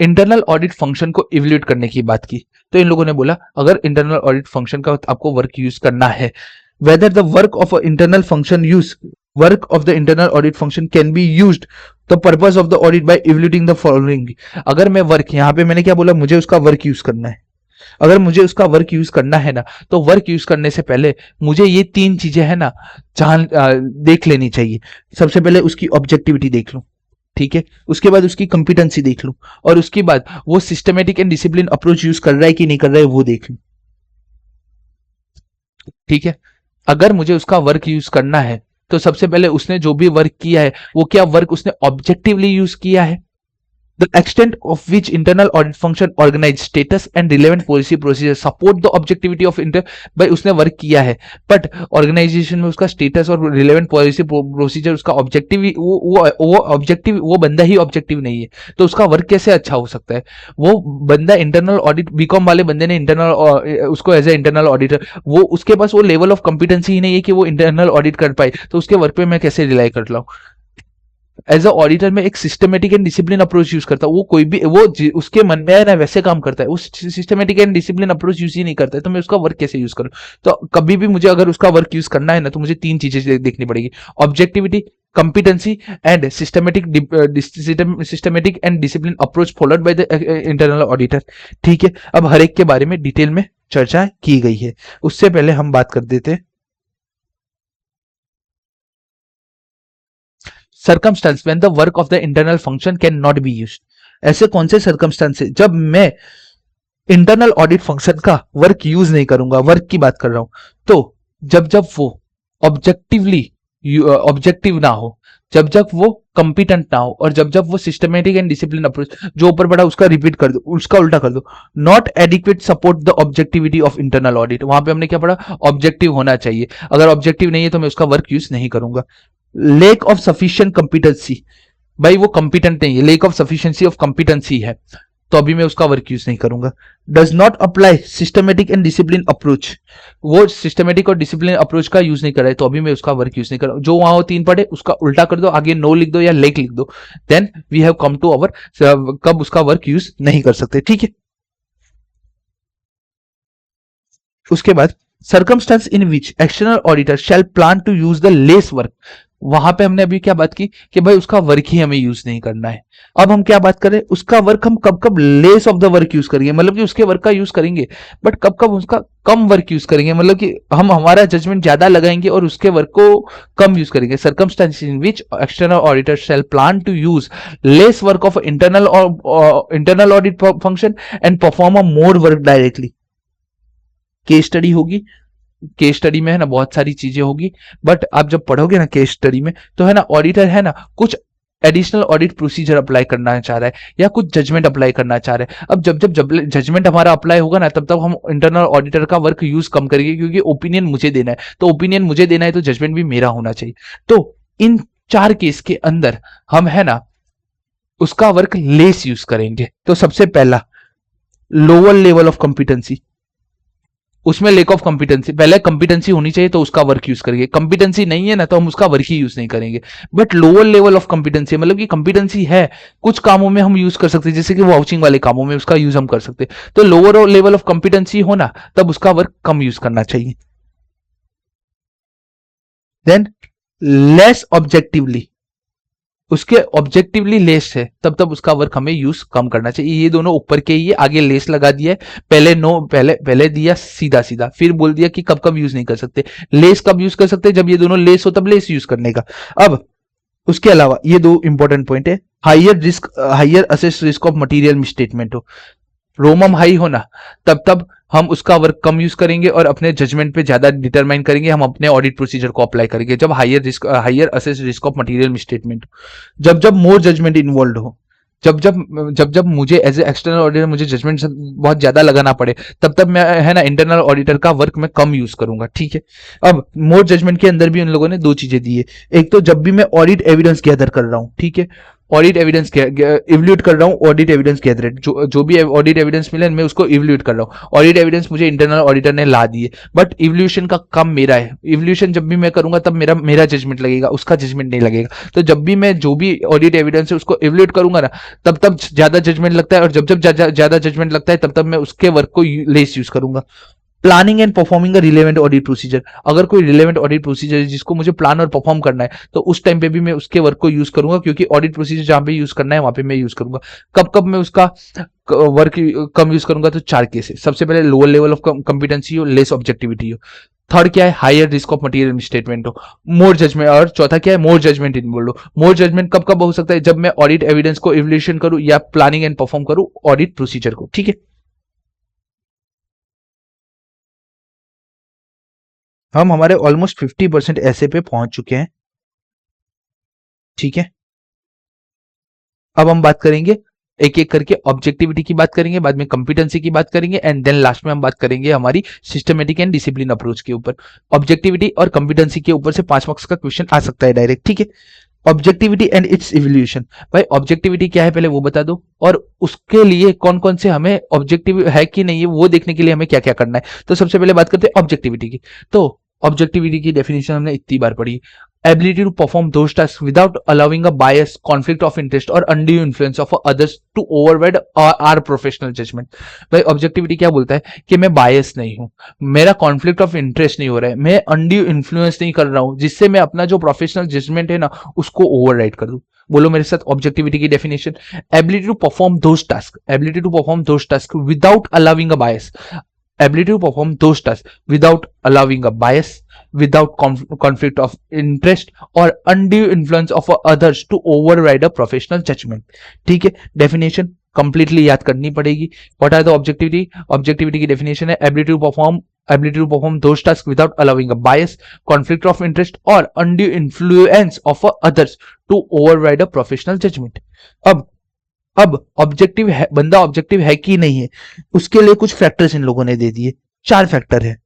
इंटरनल ऑडिट फंक्शन को इवैल्यूएट करने की बात की, तो इन लोगों ने बोला अगर इंटरनल ऑडिट फंक्शन का आपको वर्क यूज करना है, whether the work of an internal function work of the internal audit function can be used the purpose of the audit by evaluating the following। अगर मैं वर्क, यहाँ पे मैंने क्या बोला, मुझे उसका वर्क यूज करना है, अगर मुझे उसका वर्क यूज करना है ना, तो वर्क यूज करने से पहले मुझे ये तीन चीजें है ना देख लेनी चाहिए। सबसे पहले उसकी ऑब्जेक्टिविटी देख लूं, ठीक है, उसके बाद उसकी कंपिटेंसी देख लूं, और उसके बाद वो systematic and discipline approach use कर रहा है कि नहीं कर रहा है वो देख लूं, ठीक है। अगर मुझे उसका वर्क यूज करना है तो सबसे पहले उसने जो भी वर्क किया है वो क्या वर्क उसने ऑब्जेक्टिवली यूज किया है, The extent of which internal audit function organize status and relevant policy procedure support the objectivity of inter भाई उसने वर्क किया है बट ऑर्गेनाइजेशन में उसका स्टेटस और रिलेवेंट पॉलिसी प्रोसीजर उसका ऑब्जेक्टिव वो ऑब्जेक्टिव वो बंदा ही ऑब्जेक्टिव नहीं है तो उसका वर्क कैसे अच्छा हो सकता है। वो बंदा इंटरनल ऑडिट बीकॉम वाले बंदे ने इंटरनल उसको एज ए इंटरनल ऑडिटर वो उसके पास वो लेवल ऑफ कॉम्पिटेंसी ही नहीं है कि वो इंटरनल ऑडिट कर पाए तो उसके वर्क पे मैं कैसे रिलाई कर लाऊं। एज अ ऑडिटर में एक systematic and discipline approach use करता है वो कोई भी वो उसके मन में है ना वैसे काम करता है उस systematic and discipline approach use ही नहीं करता है तो मैं उसका वर्क कैसे यूज करूं। तो कभी भी मुझे अगर उसका वर्क यूज करना है ना तो मुझे तीन चीजें देखनी पड़ेगी objectivity competency and systematic and discipline approach followed by the internal auditor. ठीक है अब हर एक के बारे में डिटेल में चर्चा की गई है उससे पहले हम बात कर देते हैं circumstance when the work of the internal function can not be used. ऐसे कौन से सर्कमस्टेंस है जब मैं इंटरनल ऑडिट फंक्शन का वर्क यूज नहीं करूंगा वर्क की बात कर रहा हूं तो जब जब वो ऑब्जेक्टिवली ऑब्जेक्टिव ना हो जब जब वो कंपिटेंट ना हो और जब जब वो सिस्टमेटिक एंड डिसिप्लिन अप्रोच जो ऊपर पड़ा उसका रिपीट कर दो उसका उल्टा कर दो not adequate support the objectivity of internal audit वहां पे हमने क्या पढ़ा ऑब्जेक्टिव होना चाहिए अगर ऑब्जेक्टिव नहीं है तो मैं उसका वर्क यूज नहीं करूंगा। लेक ऑफ सफिशिएंट कंपिटेंसी भाई वो कंपिटेंट नहीं है lake of sufficiency of competency है तो अभी मैं उसका वर्क यूज नहीं करूंगा। Does not apply systematic and discipline approach वो सिस्टमेटिक और डिसिप्लिन अप्रोच का यूज नहीं कर रहा है तो अभी मैं उसका वर्क यूज नहीं कर रहा जो वहां तीन पढ़े उसका उल्टा कर दो आगे नो लिख दो या लेक लिख दो then we have come to our कब उसका वर्क यूज नहीं कर सकते। ठीक है उसके बाद circumstance in which external auditor shall plan to use the less work वहां पे हमने अभी क्या बात की कि भाई उसका वर्क ही हमें यूज नहीं करना है। अब हम क्या बात करें उसका वर्क हम कब कब less of the work use करेंगे मतलब कि उसके वर्क का यूज करेंगे बट कब कब उसका कम वर्क यूज करेंगे मतलब कि हम हमारा जजमेंट ज्यादा लगाएंगे और उसके वर्क को कम यूज करेंगे। Circumstance in which external auditor shall plan to use less work of internal audit function and perform a more work directly. Case study होगी केस स्टडी में है ना बहुत सारी चीजें होगी बट आप जब पढ़ोगे ना केस स्टडी में तो है ना ऑडिटर है ना कुछ एडिशनल ऑडिट प्रोसीजर अप्लाई करना चाह रहा है या कुछ जजमेंट अप्लाई करना चाह रहा है। अब जब जब जजमेंट हमारा अप्लाई होगा ना तब तब हम इंटरनल ऑडिटर का वर्क यूज कम करेंगे क्योंकि ओपिनियन मुझे देना है तो ओपिनियन मुझे देना है तो जजमेंट भी मेरा होना चाहिए। तो इन चार केस के अंदर हम है ना उसका वर्क लेस यूज करेंगे। तो सबसे पहला लोअर लेवल ऑफ कॉम्पिटेंसी उसमें लेक ऑफ कॉम्पिटेंसी पहले कॉम्पिटेंसी होनी चाहिए तो उसका वर्क यूज करेंगे कॉम्पिटेंसी नहीं है ना तो हम उसका वर्क ही यूज नहीं करेंगे। But lower level of competency मतलब कि कॉम्पिटेंसी है कुछ कामों में हम यूज कर सकते हैं जैसे कि वाउचिंग वाले कामों में उसका यूज हम कर सकते हैं तो लोअर लेवल ऑफ कॉम्पिटेंसी होना तब उसका वर्क कम यूज करना चाहिए। देन लेस ऑब्जेक्टिवली उसके ऑब्जेक्टिवली लेस है तब तब उसका वर्क हमें यूज कम करना चाहिए। ये दोनों ऊपर के ही आगे लेस लगा दिया है पहले नो पहले पहले दिया सीधा सीधा फिर बोल दिया कि कब कब यूज नहीं कर सकते लेस कब यूज कर सकते जब ये दोनों लेस हो तब लेस यूज करने का। अब उसके अलावा ये दो इंपॉर्टेंट पॉइंट है higher assess risk of material misstatement हो रोमम हाई होना तब तब हम उसका वर्क कम यूज करेंगे और अपने जजमेंट पे ज्यादा डिटरमाइन करेंगे हम अपने ऑडिट प्रोसीजर को अप्लाई करेंगे जब higher assess risk of material misstatement जब जब मोर जजमेंट इन्वॉल्व हो जब मुझे एज ए एक्सटर्नल ऑडिटर मुझे जजमेंट बहुत ज्यादा लगाना पड़े तब तब मैं है ना इंटरनल ऑडिटर का वर्क मैं कम यूज करूंगा। ठीक है अब मोर जजमेंट के अंदर भी उन लोगों ने दो चीजें दी है एक तो जब भी मैं ऑडिट एविडेंस गैदर कर रहा हूं ठीक है ऑडिट एविडेंस इवल्यूट कर रहा हूँ ऑडिट एविडेंस गैदर जो भी ऑडिट एविडेंस मिले मैं उसको इवल्यूट कर रहा हूँ ऑडिट एविडेंस मुझे इंटरनल ऑडिटर ने ला दिए बट इवल्यूशन का काम मेरा है इवल्यूशन जब भी मैं करूंगा तब मेरा जजमेंट लगेगा उसका जजमेंट नहीं लगेगा। तो जब भी मैं जो भी ऑडिट एविडेंस है उसको इवल्यूट करूंगा ना तब तब ज्यादा जजमेंट लगता है और जब जब ज्यादा जजमेंट लगता है तब तब मैं उसके वर्क को लेस यूज करूंगा। Planning and performing relevant audit procedure अगर कोई रिलेवेंट ऑडिट प्रोसीजर है जिसको मुझे प्लान और परफॉर्म करना है तो उस टाइम पे भी मैं उसके वर्क को यूज करूंगा क्योंकि ऑडिट प्रोसीजर जहां पे यूज करना है वहां पे मैं यूज करूंगा। कब कब मैं उसका वर्क कम यूज करूंगा तो चार केस है सबसे पहले लोअर लेवल ऑफ कॉम्पिटेंसी हो लेस ऑब्जेक्टिविटी हो थर्ड क्या है higher risk of material statement हो मोर जजमेंट और चौथा क्या है मोर जजमेंट इन्वॉल्व हो। मोर जजमेंट कब कब हो सकता है जब मैं ऑडिट एविडेंस को इवल्यूशन करूं या प्लानिंग एंड परफॉर्म करूं ऑडिट प्रोसीजर को। ठीक है हम हमारे ऑलमोस्ट 50% ऐसे पे पहुंच चुके हैं। ठीक है अब हम बात करेंगे एक एक करके ऑब्जेक्टिविटी की बात करेंगे, बाद में कंपिटेंसी की बात करेंगे, एंड देन लास्ट में हम बात करेंगे हमारी सिस्टमेटिक एंड डिसिप्लिन अप्रोच के ऊपर। ऑब्जेक्टिविटी और कंपिटेंसी के ऊपर से 5 मार्क्स का क्वेश्चन आ सकता है डायरेक्ट, ठीक है। ऑब्जेक्टिविटी एंड इट्स इवोल्यूशन, भाई ऑब्जेक्टिविटी क्या है पहले वो बता दो, और उसके लिए कौन कौन से हमें ऑब्जेक्टिव है कि नहीं है वो देखने के लिए हमें क्या क्या करना है। तो सबसे पहले बात करते हैं ऑब्जेक्टिविटी की। तो ऑब्जेक्टिविटी की डेफिनेशन हमने इतनी बार पढ़ी, ability to perform those task without allowing a bias, conflict of interest और undue influence of others to override our professional judgement. भाई ऑब्जेक्टिविटी क्या बोलता है कि मैं बायस नहीं हूं, मेरा कॉन्फ्लिक्ट ऑफ इंटरेस्ट नहीं हो रहा है, मैं अनड्यू इन्फ्लुएंस नहीं कर रहा हूं जिससे मैं अपना जो प्रोफेशनल जजमेंट है ना उसको ओवरराइड कर दूं। बोलो मेरे साथ ऑब्जेक्टिविटी की definition, ability to perform those task, ability to perform those task without allowing a bias, ability to perform those tasks without allowing a bias, without conflict of interest or undue influence of others to override a professional judgment। ठीक है, डेफिनेशन कंप्लीटली याद करनी पड़ेगी। What are the objectivity, objectivity की डेफिनेशन है ability to perform those tasks without allowing a bias, conflict of interest or undue influence of others to override a professional judgment। अब ऑब्जेक्टिव है, बंदा ऑब्जेक्टिव है कि नहीं है, उसके लिए कुछ फैक्टर्स इन लोगों ने दे दिए। 4 फैक्टर है।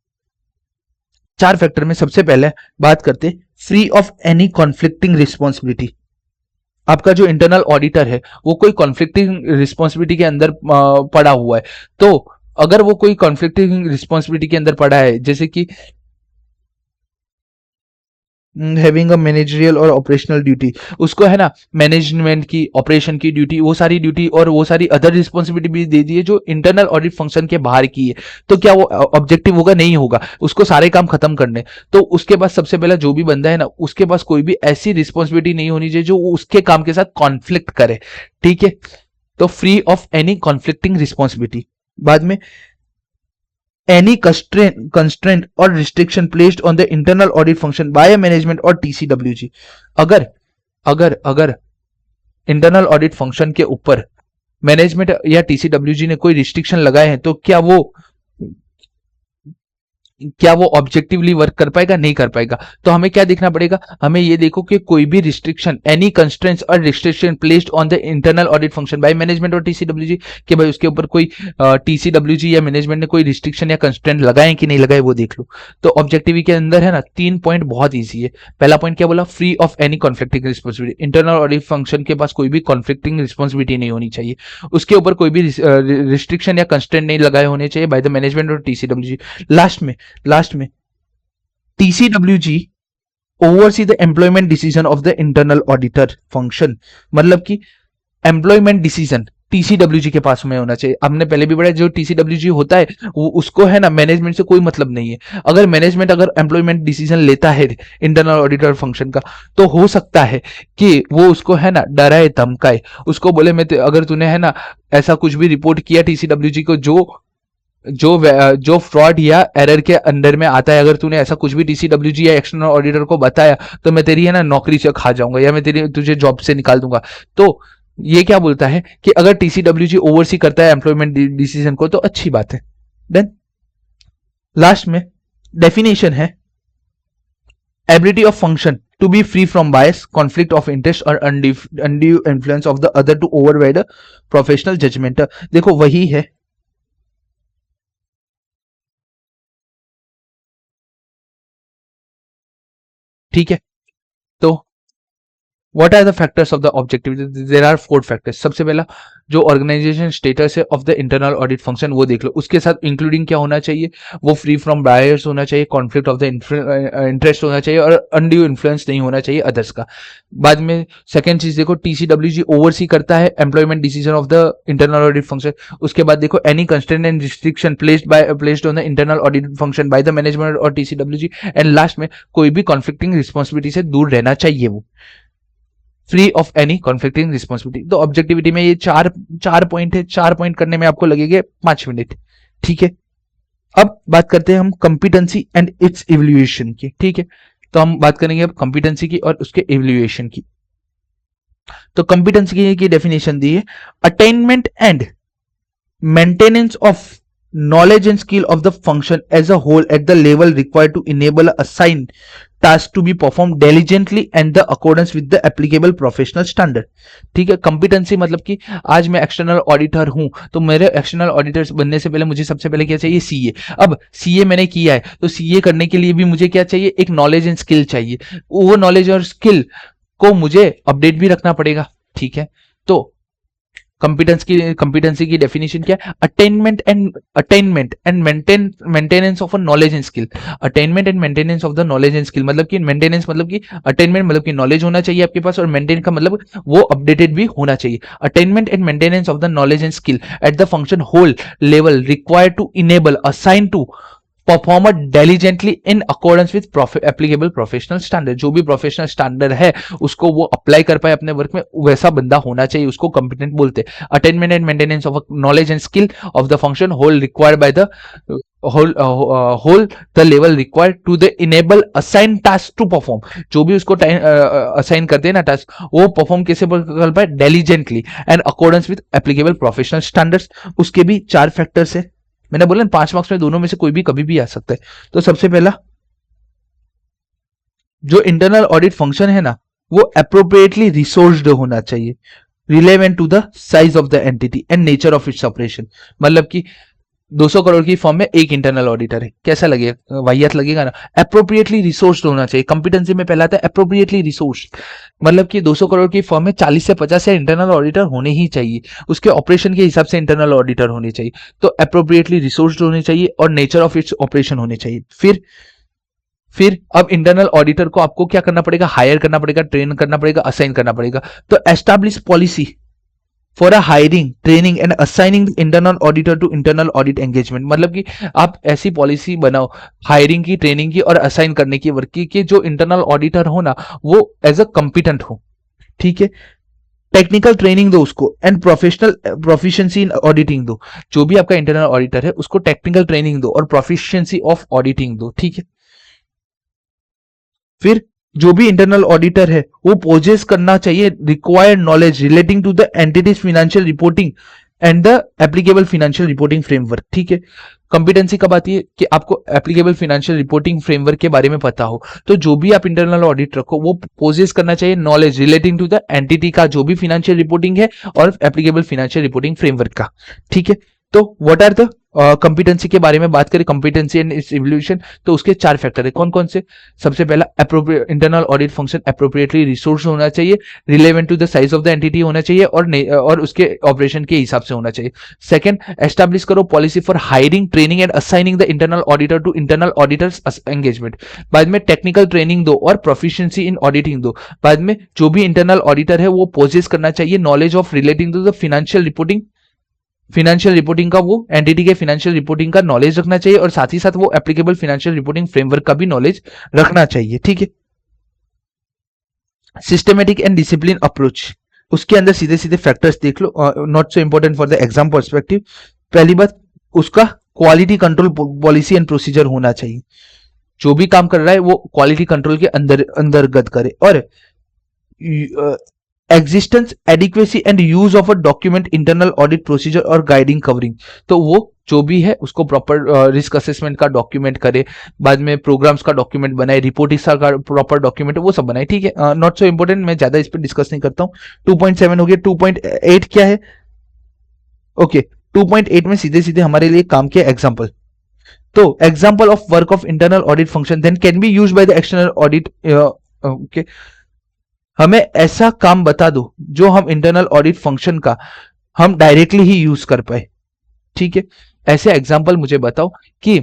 4 फैक्टर में सबसे पहले बात करते free of any conflicting responsibility. आपका जो इंटरनल ऑडिटर है वो कोई कॉन्फ्लिक्टिंग रिस्पॉन्सिबिलिटी के अंदर पड़ा हुआ है, तो अगर वो कोई कॉन्फ्लिक्टिंग रिस्पॉन्सिबिलिटी के अंदर पड़ा है, जैसे कि हैविंग अ मैनेजरियल और ऑपरेशनल ड्यूटी, उसको है ना मैनेजमेंट की, ऑपरेशन की ड्यूटी, वो सारी ड्यूटी और वो सारी अदर रिस्पॉन्सिबिलिटी भी दे दी है जो इंटरनल ऑडिट फंक्शन के बाहर की है, तो क्या वो ऑब्जेक्टिव होगा? नहीं होगा, उसको सारे काम खत्म करने। तो उसके पास सबसे पहला जो भी बंदा है ना उसके पास कोई भी ऐसी रिस्पॉन्सिबिलिटी नहीं होनी चाहिए जो उसके काम के साथ कॉन्फ्लिक्ट करे, ठीक है। तो free of any conflicting responsibility. बाद में any constraint or restriction placed on the internal audit function by a management or TCWG। अगर अगर अगर इंटरनल ऑडिट फंक्शन के ऊपर मैनेजमेंट या टीसीडब्ल्यूजी ने कोई रिस्ट्रिक्शन लगाए हैं तो क्या वो ऑब्जेक्टिवली वर्क कर पाएगा? नहीं कर पाएगा। तो हमें क्या देखना पड़ेगा? हमें ये देखो कि कोई भी रिस्ट्रिक्शन, एनी कंस्ट्रेंट्स और restriction placed on the internal audit function by management और टीसीडब्ल्यूजी, कि भाई उसके ऊपर कोई टीसीडब्ल्यूजी या मैनेजमेंट ने कोई रिस्ट्रिक्शन या कंस्ट्रेंट लगाए कि नहीं लगाए वो देख लो। तो ऑब्जेक्टिविटी के अंदर है ना 3 पॉइंट बहुत ईजी है। पहला पॉइंट क्या बोला? Free of any conflicting responsibility, internal audit function के पास कोई भी कॉन्फ्लिक्टिंग रिस्पॉन्सिबिलिटी नहीं होनी चाहिए, उसके ऊपर कोई भी रिस्ट्रिक्शन या कंस्ट्रेंट नहीं लगाए होने चाहिए बाय द मैनेजमेंट और टीसीडब्ल्यूजी। लास्ट में TCWG oversee the employment decision of the internal auditor function, मतलब कि एम्प्लॉयमेंट डिसीजन TCWG के पास में होना चाहिए। हमने पहले भी पढ़ा, जो TCWG होता है वो उसको है ना मैनेजमेंट से कोई मतलब नहीं है। अगर मैनेजमेंट अगर एम्प्लॉयमेंट डिसीजन लेता है इंटरनल ऑडिटर फंक्शन का, तो हो सकता है कि वो उसको है ना डराए धमकाए, उसको बोले मैं अगर तूने है ना ऐसा कुछ भी रिपोर्ट किया TCWG को जो फ्रॉड या एरर के अंडर में आता है, अगर तूने ऐसा कुछ भी TCWG या एक्सटर्नल ऑडिटर को बताया तो मैं तेरी है ना नौकरी से खा जाऊंगा या मैं तुझे जॉब से निकाल दूंगा। तो ये क्या बोलता है कि अगर TCWG ओवरसी करता है एम्प्लॉयमेंट डिसीजन को तो अच्छी बात है। देन लास्ट में डेफिनेशन है ability of function to be free from bias, conflict of interest और undue influence of the other to override professional judgement. देखो वही है, ठीक है। तो What are the factors of the objectivity? There are 4 factors। सबसे पहला जो ऑर्गेनाइजेशन स्टेटस है of the internal audit function वो देख लो, उसके साथ इंक्लूडिंग क्या होना चाहिए? वो फ्री फ्रॉम बायर्स होना चाहिए, कॉन्फ्लिक्ट ऑफ द इंटरेस्ट होना चाहिए और अनड्यू इन्फ्लुएंस नहीं होना चाहिए अदर्स का। बाद में सेकंड चीज देखो, TCWG ओवरसी करता है employment decision of the internal audit function. उसके बाद देखो any constraint and restriction placed on the internal audit function by the management और TCWG। एंड लास्ट में कोई भी कॉन्फ्लिक्टिंग रिस्पॉन्सिबिलिटी से दूर रहना चाहिए वो, free of any conflicting responsibility. तो ऑब्जेक्टिविटी में ये चार पॉइंट है, 4 पॉइंट करने में आपको लगेंगे 5 मिनट, ठीक है। अब बात करते हैं हम कॉम्पिटेंसी एंड इट्स इवैल्यूएशन की, ठीक है। तो हम बात करेंगे अब कॉम्पिटेंसी की और उसके इवैल्यूएशन की। तो कॉम्पिटेंसी की डेफिनेशन दी है, attainment and maintenance of knowledge and skill of the function as a whole at the level required to enable a assigned task to be performed diligently and the accordance with the applicable professional standard। ठीक है, कंपिटेंसी मतलब कि आज मैं एक्सटर्नल ऑडिटर हूं, तो मेरे एक्सटर्नल ऑडिटर बनने से पहले मुझे सबसे पहले क्या चाहिए, सीए। अब सीए मैंने किया है, तो सीए करने के लिए भी मुझे क्या चाहिए, एक नॉलेज एंड स्किल चाहिए। वो नॉलेज और स्किल को मुझे अपडेट भी रखना पड़ेगा। ठीक है, तो कंपिटेंसी की डेफिनेशन क्या है, attainment and maintenance of a knowledge and skill. Attainment and maintenance of the knowledge and skill मतलब कि मेंटेनेंस मतलब कि अटेनमेंट मतलब कि नॉलेज होना चाहिए आपके पास, और मेंटेन का मतलब वो अपडेटेड भी होना चाहिए। Attainment and maintenance of the knowledge and skill at the function whole level required to enable assign to performer diligently in accordance with applicable professional standard. जो भी प्रोफेशनल स्टैंडर्ड है उसको वो अप्लाई कर पाए अपने वर्क में, वैसा बंदा होना चाहिए, उसको कंपिटेंट बोलते हैं। Attainment and maintenance of knowledge and skill of the function whole required by the whole the level required to the enable assign task to perform. जो भी उसको असाइन करते हैं ना टास्क, वो परफॉर्म कैसे कर पाए, diligently and accordance with applicable professional standards. उसके भी 4 फैक्टर्स है, मैंने बोला 5 मार्क्स में दोनों में से कोई भी कभी भी आ सकता है। तो सबसे पहला जो इंटरनल ऑडिट फंक्शन है ना, वो अप्रोप्रिएटली रिसोर्स्ड होना चाहिए, relevant to the size of the entity and nature of its operation. मतलब कि 200 करोड़ की फॉर्म में एक इंटरनल ऑडिटर है, कैसा लगेगा, वाहियात लगेगा ना। अप्रोप्रिएटली रिसोर्स्ड होना चाहिए, कंपिटेंसी में पहला आता है अप्रोप्रिएटली रिसोर्स्ड। मतलब कि 200 करोड़ की फॉर्म में 40 से 50 इंटरनल ऑडिटर होने ही चाहिए, उसके ऑपरेशन के हिसाब से इंटरनल ऑडिटर होने चाहिए। तो अप्रोप्रिएटली रिसोर्स्ड होने चाहिए और नेचर ऑफ इट्स ऑपरेशन होने चाहिए। फिर अब इंटरनल ऑडिटर को आपको क्या करना पड़ेगा, हायर करना पड़ेगा, ट्रेन करना पड़ेगा, असाइन करना पड़ेगा। तो establish policy for a hiring, training and assigning internal auditor to internal audit engagement. मतलब कि आप ऐसी पॉलिसी बनाओ हायरिंग की, ट्रेनिंग की और असाइन करने की वर्क की, कि जो इंटरनल ऑडिटर हो ना वो एज अ कंपिटेंट हो। ठीक है, टेक्निकल ट्रेनिंग दो उसको and professional proficiency in auditing दो। जो भी आपका इंटरनल ऑडिटर है उसको टेक्निकल ट्रेनिंग दो और प्रोफिशिएंसी ऑफ ऑडिटिंग दो। ठीक है, फिर जो भी इंटरनल ऑडिटर है वो पोजेस करना चाहिए required knowledge relating to the entity's financial reporting and the applicable financial reporting framework. ठीक है, कंपिटेंसी कब आती है कि आपको एप्लीकेबल फाइनेंशियल रिपोर्टिंग फ्रेमवर्क के बारे में पता हो। तो जो भी आप इंटरनल ऑडिट रखो वो पोजेस करना चाहिए knowledge relating to the entity का, जो भी फाइनेंशियल रिपोर्टिंग है और एप्लीकेबल फाइनेंशियल रिपोर्टिंग फ्रेमवर्क का। ठीक है, तो व्हाट आर द कंपिटेंसी के बारे में बात करें, कंपिटेंसी एंड इट्स इवोल्यूशन, तो उसके 4 फैक्टर है। कौन कौन से, सबसे पहला internal audit function appropriately resource होना चाहिए, relevant to the size of the entity होना चाहिए और उसके ऑपरेशन के हिसाब से होना चाहिए। सेकंड, एस्टैब्लिश करो policy for hiring, training and assigning the internal auditor to internal auditors engagement. बाद में टेक्निकल ट्रेनिंग दो और प्रोफिशिएंसी इन ऑडिटिंग दो। बाद में जो भी इंटरनल ऑडिटर है वो पोजेस करना चाहिए knowledge of relating to the financial reporting का, वो एंटिटी के फाइनेंशियल रिपोर्टिंग का नॉलेज रखना चाहिए और साथ ही साथ वो एप्लीकेबल फाइनेंशियल रिपोर्टिंग फ्रेमवर्क का भी नॉलेज रखना चाहिए। ठीक है, सिस्टमेटिक एंड डिसिप्लिन अप्रोच, उसके अंदर सीधे सीधे फैक्टर्स देख लो, not so important for the exam perspective. पहली बात, उसका quality control policy and procedure होना चाहिए, जो भी काम कर रहा है वो क्वालिटी कंट्रोल के अंतर्गत करे। और existence, adequacy and use of a document, internal audit procedure और गाइडिंग कवरिंग। तो वो जो भी है उसको प्रॉपर रिस्क असेसमेंट का डॉक्यूमेंट करे, बाद में प्रोग्राम्स का डॉक्यूमेंट बनाए, रिपोर्टिंग का प्रॉपर डॉक्यूमेंट वो सब बनाए। ठीक है, नॉट सो इंपोर्टेंट, मैं ज्यादा इस पर डिस्कस नहीं करता हूँ। 2.7 हो गया। 2.8 क्या है, ओके 2.8 में सीधे सीधे हमारे लिए काम किया एग्जाम्पल। तो example of work of internal audit function then can be use by the external audit. Okay, हमें ऐसा काम बता दो जो हम इंटरनल ऑडिट फंक्शन का हम डायरेक्टली ही यूज कर पाए। ठीक है, ऐसे एग्जांपल मुझे बताओ कि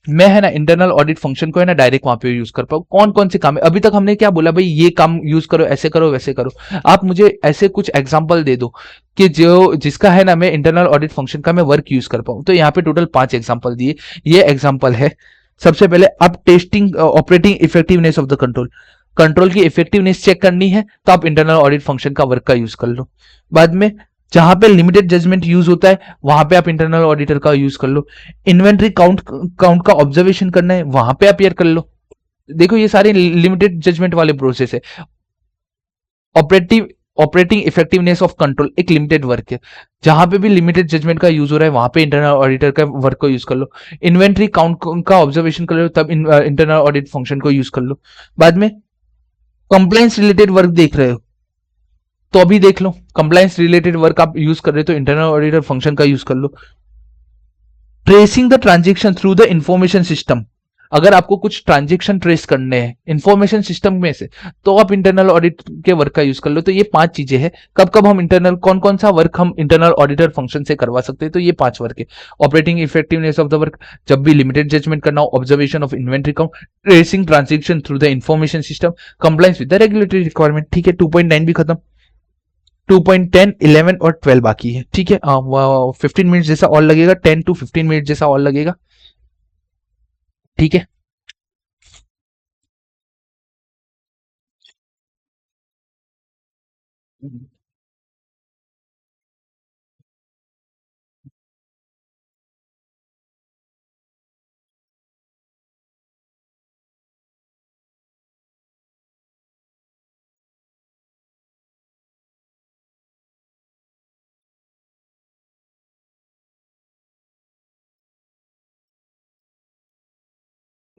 मैं है ना इंटरनल ऑडिट फंक्शन को है ना डायरेक्ट वहां पे यूज कर पाऊं। कौन कौन से काम है, अभी तक हमने क्या बोला भाई, ये काम यूज करो, ऐसे करो, वैसे करो। आप मुझे ऐसे कुछ एग्जांपल दे दो कि जो जिसका है ना मैं इंटरनल ऑडिट फंक्शन का मैं वर्क यूज कर पाऊं। तो यहाँ पे टोटल 5 एग्जाम्पल दिए। ये एग्जाम्पल है, सबसे पहले आप testing operating effectiveness of the control की इफेक्टिवनेस चेक करनी है तो आप इंटरनल ऑडिट फंक्शन का वर्क का यूज कर लो। बाद में जहां पे लिमिटेड जजमेंट यूज होता है वहां पे आप इंटरनल ऑडिटर का यूज कर लो। इन्वेंट्री काउंट का ऑब्जर्वेशन करना है वहां पे आप कर लो। देखो ये सारे लिमिटेड जजमेंट वाले प्रोसेस है। ऑपरेटिंग इफेक्टिवनेस ऑफ कंट्रोल एक लिमिटेड वर्क है, जहां पे भी लिमिटेड जजमेंट का यूज हो रहा है वहां पे इंटरनल ऑडिटर का वर्क को यूज कर लो। इन्वेंट्री काउंट का ऑब्जर्वेशन कर लो तब इंटरनल ऑडिट फंक्शन को यूज कर लो। बाद में कंप्लायंस रिलेटेड वर्क देख रहे हो तो अभी देख लो, कंप्लायंस रिलेटेड वर्क आप यूज कर रहे हो तो इंटरनल ऑडिटर फंक्शन का यूज कर लो। Tracing the transaction through the information system, अगर आपको कुछ ट्रांजेक्शन ट्रेस करने हैं इंफॉर्मेशन सिस्टम में से तो आप इंटरनल ऑडिट के वर्क का यूज कर लो। तो ये 5 चीजें हैं। कब कब हम इंटरनल कौन कौन सा वर्क हम इंटरनल ऑडिटर फंक्शन से करवा सकते हैं, तो ये 5 वर्क है। Operating effectiveness of the work, जब भी लिमिटेड जजमेंट करना हो, observation of inventory count, tracing transaction through the information system, compliance with the regulatory requirement. ठीक है, 2.9 भी खत्म। 2.10, 11 और 12 बाकी है। ठीक है, 15 मिनट जैसा और लगेगा, 10 to 15 मिनट जैसा और लगेगा। ठीक है,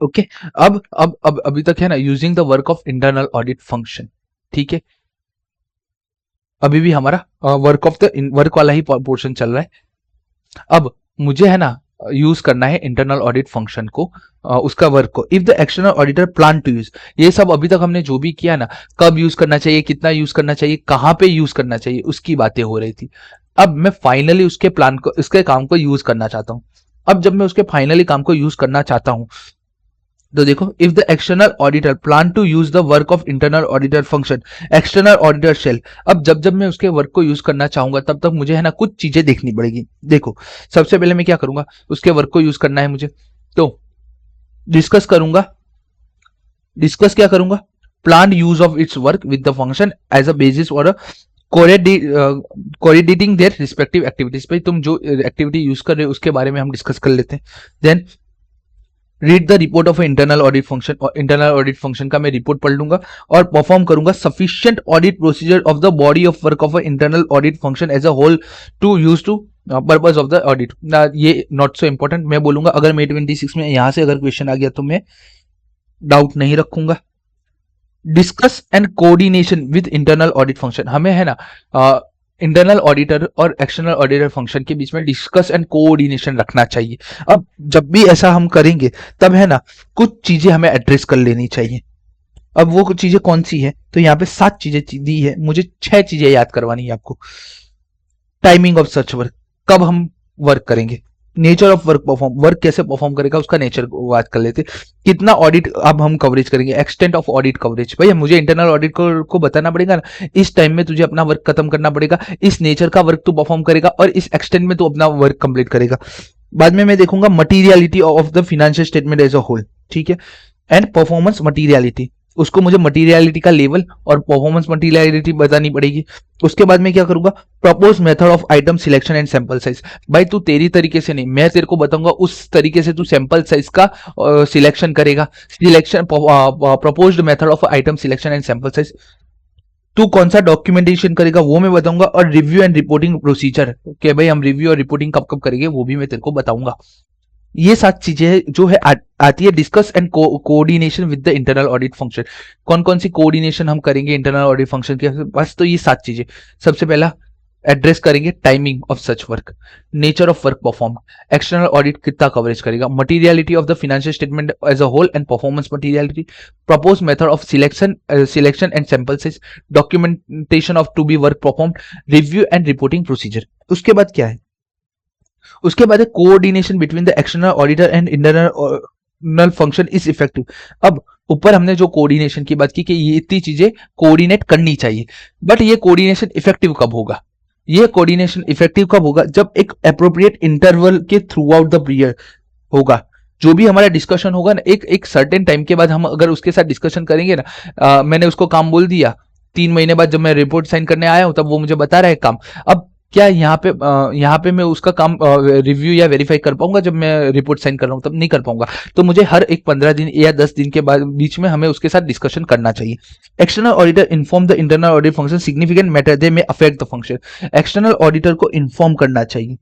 ओके। अब अभी तक है ना using the work of internal audit function. ठीक है, अभी भी हमारा वर्क ऑफ द वर्क वाला ही पोर्शन चल रहा है। अब मुझे है ना यूज करना है इंटरनल ऑडिट फंक्शन को, उसका वर्क को। If the external auditor plan to use, ये सब अभी तक हमने जो भी किया ना, कब यूज करना चाहिए, कितना यूज करना चाहिए, कहां पे यूज करना चाहिए, उसकी बातें हो रही थी। अब मैं फाइनली उसके प्लान को, उसके काम को यूज करना चाहता हूं। अब जब मैं उसके फाइनली काम को यूज करना चाहता हूं तो देखो, if the external auditor plan to use the work of internal auditor function, external auditor shall. अब जब जब मैं उसके वर्क को यूज करना चाहूंगा तब तक मुझे है ना कुछ चीजें देखनी पड़ेगी। देखो, सबसे पहले मैं क्या करूंगा, उसके वर्क को यूज करना है मुझे तो डिस्कस करूंगा। डिस्कस क्या करूंगा, plan use of its work with the function as a basis और कोरिलेटिंग देयर रिस्पेक्टिव एक्टिविटीज। भाई तुम जो एक्टिविटी यूज कर रहे हो उसके बारे में हम डिस्कस कर लेते हैं। Then read the report of internal audit function, और इंटरनल ऑडिट फंक्शन का मैं रिपोर्ट पढ़ लूंगा और परफॉर्म करूंगा sufficient audit procedure of the body of work of internal audit function as a whole to use to purpose of the audit. ये नॉट सो इंपॉर्टेंट, मैं बोलूंगा अगर मे 26 में यहां से अगर क्वेश्चन आ गया तो मैं डाउट नहीं रखूंगा। Discuss and coordination with internal audit function, हमें है ना इंटरनल ऑडिटर और एक्सटर्नल ऑडिटर फंक्शन के बीच में डिस्कस एंड कोऑर्डिनेशन रखना चाहिए। अब जब भी ऐसा हम करेंगे तब है ना कुछ चीजें हमें एड्रेस कर लेनी चाहिए। अब वो कुछ चीजें कौन सी है, तो यहाँ पे 7 चीजें दी है, मुझे 6 चीजें याद करवानी है आपको। टाइमिंग ऑफ सच वर्क, कब हम वर्क करेंगे। Nature of work perform, work कैसे परफॉर्म करेगा उसका नेचर को बात कर लेते। कितना ऑडिट अब हम कवरेज करेंगे, एक्सटेंट ऑफ ऑडिट कवरेज। भैया मुझे इंटरनल ऑडिट को बताना पड़ेगा ना, इस टाइम में तुझे अपना वर्क खत्म करना पड़ेगा, इस नेचर का वर्क तू परफॉर्म करेगा और इस एक्सटेंट में तू अपना वर्क कंप्लीट करेगा। बाद में मैं देखूंगा materiality of the financial statement as a whole. ठीक है, एंड परफॉर्मेंस मटीरियलिटी, उसको मुझे मटीरियलिटी का लेवल और परफॉर्मेंस मटीरियलिटी बतानी पड़ेगी। उसके बाद मैं क्या करूंगा, propose method of item selection and sample size. भाई तू तेरी तरीके से नहीं, मैं तेरे को बताऊंगा उस तरीके से तू सैंपल साइज का सिलेक्शन करेगा। Selection proposed method of item selection and sample size, तू कौन सा डॉक्यूमेंटेशन करेगा वो मैं बताऊंगा। और रिव्यू एंड रिपोर्टिंग प्रोसीजर, कि भाई हम रिव्यू और रिपोर्टिंग कब कब करेंगे वो भी मैं तेरे को बताऊंगा। ये 7 चीजें जो है आती है। Discuss and coordination with the internal audit function, कौन कौन सी कोऑर्डिनेशन हम करेंगे इंटरनल ऑडिट फंक्शन के पास, तो ये 7 चीजें। सबसे पहला एड्रेस करेंगे timing of such work, nature of work perform, external audit कितना कवरेज करेगा, materiality of the financial statement as a whole and performance materiality, propose method of selection and sample size, documentation of to be work perform, review and reporting procedure. उसके बाद क्या है, उसके बाद है coordination between the external auditor and internal function is effective. अब ऊपर हमने जो कोऑर्डिनेशन की बात की कि ये इतनी चीजें कोऑर्डिनेट करनी चाहिए, बट ये कोऑर्डिनेशन इफेक्टिव कब होगा, ये कोऑर्डिनेशन इफेक्टिव कब होगा, जब एक अप्रोप्रिएट इंटरवल के थ्रू आउट द पीरियड होगा। जो भी हमारा डिस्कशन होगा ना, एक सर्टेन टाइम के बाद हम अगर उसके साथ डिस्कशन करेंगे ना, मैंने उसको काम बोल दिया, 3 महीने बाद जब मैं रिपोर्ट साइन करने आया हूं तब वो मुझे बता रहा है काम। अब क्या यहाँ पे मैं उसका काम रिव्यू या वेरीफाई कर पाऊंगा जब मैं रिपोर्ट साइन कर रहा हूँ? तब नहीं कर पाऊंगा। तो मुझे हर एक 15 दिन या 10 दिन के बाद बीच में हमें उसके साथ डिस्कशन करना चाहिए। External auditor inform the internal audit function significant matter they may affect the function. External auditor को इन्फॉर्म करना चाहिए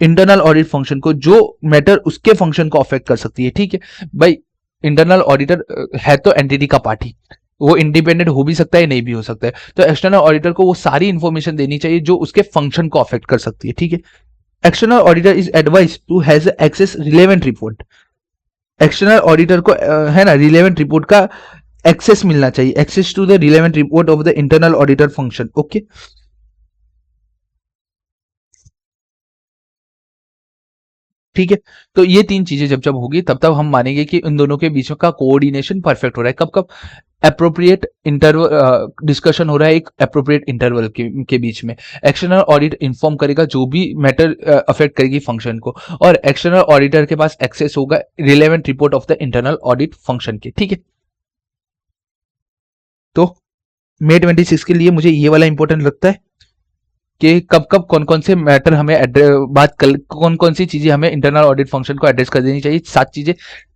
इंटरनल ऑडिट फंक्शन को, जो मैटर उसके फंक्शन को अफेक्ट कर सकती है। ठीक है भाई, इंटरनल ऑडिटर है तो एंटिटी का पार्ट ही, वो इंडिपेंडेंट हो भी सकता है, नहीं भी हो सकता है। तो एक्सटर्नल ऑडिटर को वो सारी इंफॉर्मेशन देनी चाहिए जो उसके फंक्शन को अफेक्ट कर सकती है। ठीक है, external auditor is advise to has access relevant report. External auditor को है ना रिलेवेंट रिपोर्ट का एक्सेस मिलना चाहिए, access to the relevant report of the internal auditor function. Okay, ठीक है। तो ये तीन चीजें जब जब होगी तब तब हम मानेंगे कि इन दोनों के बीच का कोऑर्डिनेशन परफेक्ट हो रहा है। कब कब? अप्रोप्रिएट इंटरवल डिस्कशन हो रहा है एक अप्रोप्रिएट इंटरवल के बीच में। एक्सटर्नल ऑडिट इन्फॉर्म करेगा जो भी मैटर अफेक्ट करेगी फंक्शन को, और एक्सटर्नल ऑडिटर के पास एक्सेस होगा relevant report of the internal audit function के। ठीक है, तो May 26 के लिए मुझे ये वाला इंपॉर्टेंट लगता है कि कब कब कौन कौन से मैटर हमें कौन कौन सी चीजें हमें इंटरनल ऑडिट फंक्शन को एड्रेस कर देनी चाहिए। 7 चीजें: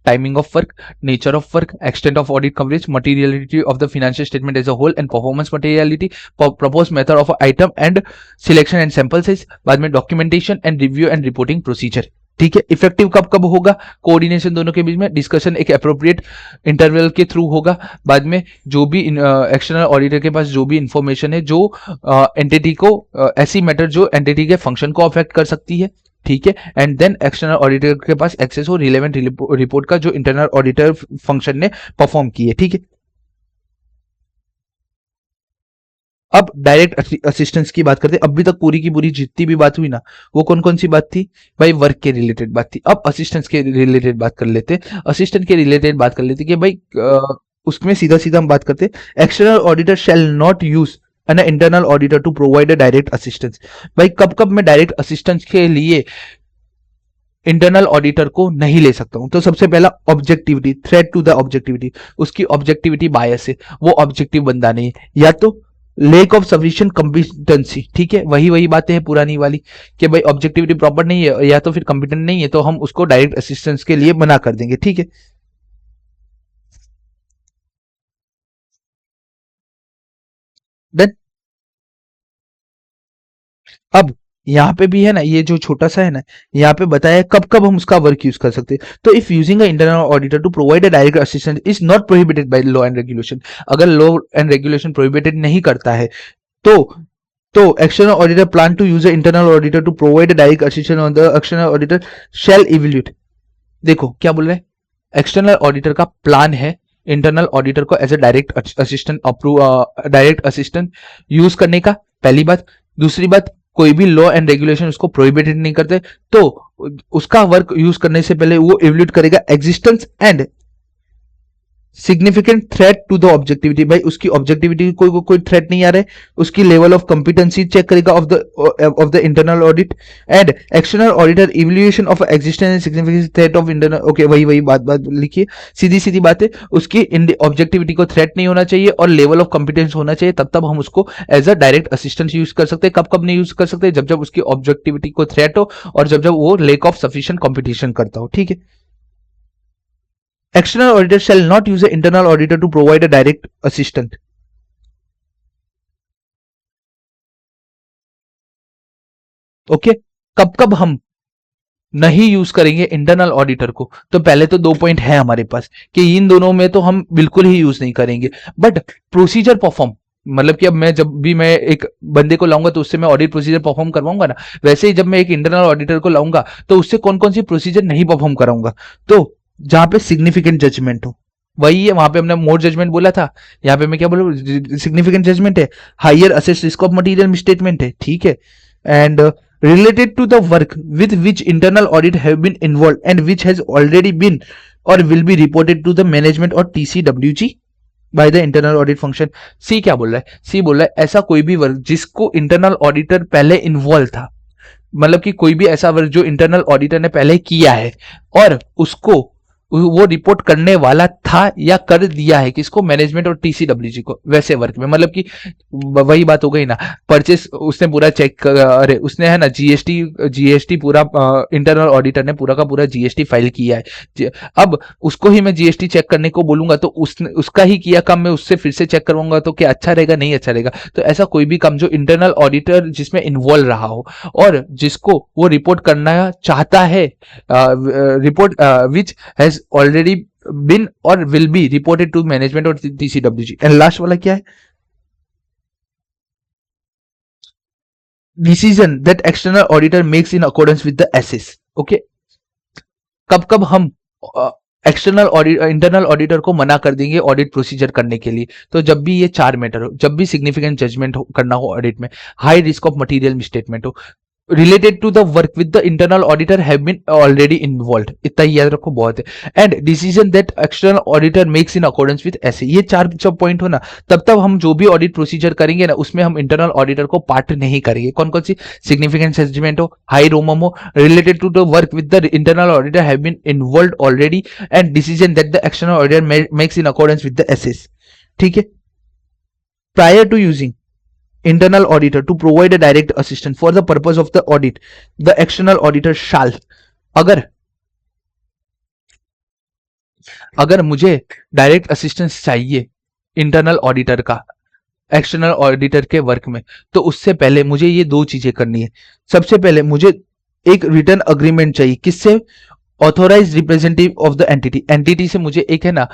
timing of work, nature of work, extent of audit coverage, materiality of the financial statement as a whole and performance materiality, propose method of item and selection and sample size, बाद में documentation and review and reporting procedure. ठीक है, इफेक्टिव कब कब होगा कोऑर्डिनेशन दोनों के बीच में? डिस्कशन एक अप्रोप्रिएट इंटरवल के थ्रू होगा। बाद में जो भी एक्सटर्नल ऑडिटर के पास जो भी इंफॉर्मेशन है जो एंटिटी को ऐसी मैटर जो एंटिटी के फंक्शन को अफेक्ट कर सकती है। ठीक है, एंड देन एक्सटर्नल ऑडिटर के पास एक्सेस हो रिलेवेंट रिपोर्ट का जो इंटरनल ऑडिटर फंक्शन ने परफॉर्म की है। ठीक है, अब डायरेक्ट असिस्टेंस की बात करते हैं। अभी तक पूरी की पूरी जितनी भी बात हुई ना, वो कौन कौन सी बात थी भाई? वर्क के रिलेटेड बात थी। अब असिस्टेंस के रिलेटेड बात कर लेते हैं। असिस्टेंट के रिलेटेड बात कर लेते हैं कि भाई उसमें सीधा सीधा हम बात करते हैं, external auditor shall not use an internal auditor to provide a direct assistance. भाई कब कब मैं डायरेक्ट असिस्टेंस के लिए इंटरनल ऑडिटर को नहीं ले सकता हूं? तो सबसे पहला objectivity, threat to the objectivity. उसकी ऑब्जेक्टिविटी बायस है, वो ऑब्जेक्टिव बंदा नहीं है, या तो लेक ऑफ सफिशिएंट कॉम्पिटेंसी। ठीक है, वही वही बातें हैं पुरानी वाली कि भाई ऑब्जेक्टिविटी प्रॉपर नहीं है या तो फिर कॉम्पिटेंट नहीं है, तो हम उसको डायरेक्ट असिस्टेंस के लिए मना कर देंगे। ठीक है, देन अब यहाँ पे भी है ना, ये जो छोटा सा है ना, यहाँ पे बताया है कब कब हम उसका वर्क यूज कर सकते हैं। तो if using internal auditor to provide a direct assistance is not prohibited by law and regulation. अगर लॉ एंड रेगुलेशन प्रोहिबिटेड नहीं करता है तो external auditor plan to use an internal auditor to provide a direct assistance on the external auditor shall evaluate। देखो क्या बोल रहे हैं, एक्सटर्नल ऑडिटर का प्लान है इंटरनल ऑडिटर को as a direct assistant approve direct assistant use करने का, पहली बात। दूसरी बात, कोई भी लॉ एंड रेगुलेशन उसको प्रोहिबिटेड नहीं करते, तो उसका वर्क यूज करने से पहले वो इवल्यूट करेगा existence and significant threat to the objectivity. भाई उसकी ऑब्जेक्टिविटी कोई थ्रेट नहीं आ रहा है, उसकी लेवल ऑफ कॉम्पिटेंसी चेक करेगा of the internal audit and external auditor evaluation of existence and significant threat of internal. Okay, वही वही बात लिखिए, सीधी सीधी बात है। उसकी ऑब्जेक्टिविटी को थ्रेट नहीं होना चाहिए और लेवल ऑफ कॉम्पिटेंस होना चाहिए, तब हम उसको as a direct assistant use कर सकते हैं। कब कब नहीं यूज कर सकते? जब जब उसकी ऑब्जेक्टिविटी को थ्रेट हो और जब जब वो लेक ऑफ सफिशिएंट कॉम्पिटिशन करता हो। ठीक है, external auditor shall not use an internal auditor to provide a direct assistant। Okay, कब कब हम नहीं यूज करेंगे इंटरनल ऑडिटर को? तो पहले तो 2 पॉइंट है हमारे पास कि इन दोनों में तो हम बिल्कुल ही यूज नहीं करेंगे, बट प्रोसीजर परफॉर्म, मतलब कि अब मैं जब भी मैं एक बंदे को लाऊंगा तो उससे मैं ऑडिट प्रोसीजर परफॉर्म करवाऊंगा ना, वैसे ही जब मैं एक इंटरनल ऑडिटर को लाऊंगा तो उससे कौन कौन सी प्रोसीजर नहीं परफॉर्म कराऊंगा? तो जहां पे सिग्निफिकेंट जजमेंट हो, वही है, वहां पे हमने मोर जजमेंट बोला था, यहाँ पे मैं क्या बोलूँ, सिग्निफिकेंट जजमेंट है, higher assess risk of material misstatement है। ठीक है, and related to the work with which internal audit have been involved and which has already been or will be reported to the management or TCWG by the internal audit function। सी क्या बोल रहा है? सी बोल रहा है ऐसा कोई भी वर्क जिसको इंटरनल ऑडिटर पहले इन्वॉल्व था, मतलब कि कोई भी ऐसा वर्क जो इंटरनल ऑडिटर ने पहले किया है और उसको वो रिपोर्ट करने वाला था या कर दिया है किसको, मैनेजमेंट और टीसीडब्ल्यूजी को वैसे वर्क में। मतलब कि वही बात हो गई ना, परचेस उसने पूरा चेक, अरे उसने है ना जीएसटी पूरा, इंटरनल ऑडिटर ने पूरा का पूरा जीएसटी फाइल किया है। अब उसको ही मैं जीएसटी चेक करने को बोलूंगा तो उसने उसका ही किया काम मैं उससे फिर से चेक करवाऊंगा तो क्या अच्छा रहेगा, नहीं अच्छा रहेगा। तो ऐसा कोई भी काम जो इंटरनल ऑडिटर जिसमें इन्वॉल्व रहा हो और जिसको वो रिपोर्ट करना चाहता है, report which has already been और will be reported to management और टीसीडब्ल्यूजी। एंड लास्ट वाला क्या है, decision that external auditor makes in accordance with the SS. Okay, कब कब हम एक्सटर्नल ऑडिट इंटरनल ऑडिटर को मना कर देंगे ऑडिट प्रोसीजर करने के लिए, तो जब भी ये चार मैटर हो, जब भी सिग्निफिकेंट जजमेंट करना हो ऑडिट में, high risk of material misstatement हो, related to the work with the internal auditor have been already involved, इतना ही याद रखो बहुत है। And decision that external auditor makes in accordance with ऐसे, ये चार जब पॉइंट हो ना, तब तब हम जो भी ऑडिट प्रोसीजर करेंगे ना उसमें हम इंटरनल ऑडिटर को पार्ट नहीं करेंगे। कौन कौन सी, सिग्निफिकेंट जजमेंट हो, हाई रोमम हो, related to the work with the internal auditor have been involved already, and decision that the external auditor makes in accordance with the SS. ठीक है, prior to using internal auditor to provide a direct assistance for the purpose of the audit, the external auditor shall, अगर मुझे डायरेक्ट असिस्टेंस चाहिए इंटरनल ऑडिटर का एक्सटर्नल ऑडिटर के वर्क में, तो उससे पहले मुझे ये दो चीजें करनी है। सबसे पहले मुझे एक रिटर्न अग्रीमेंट चाहिए, किससे, authorise representative of the entity, entity से मुझे एक है ना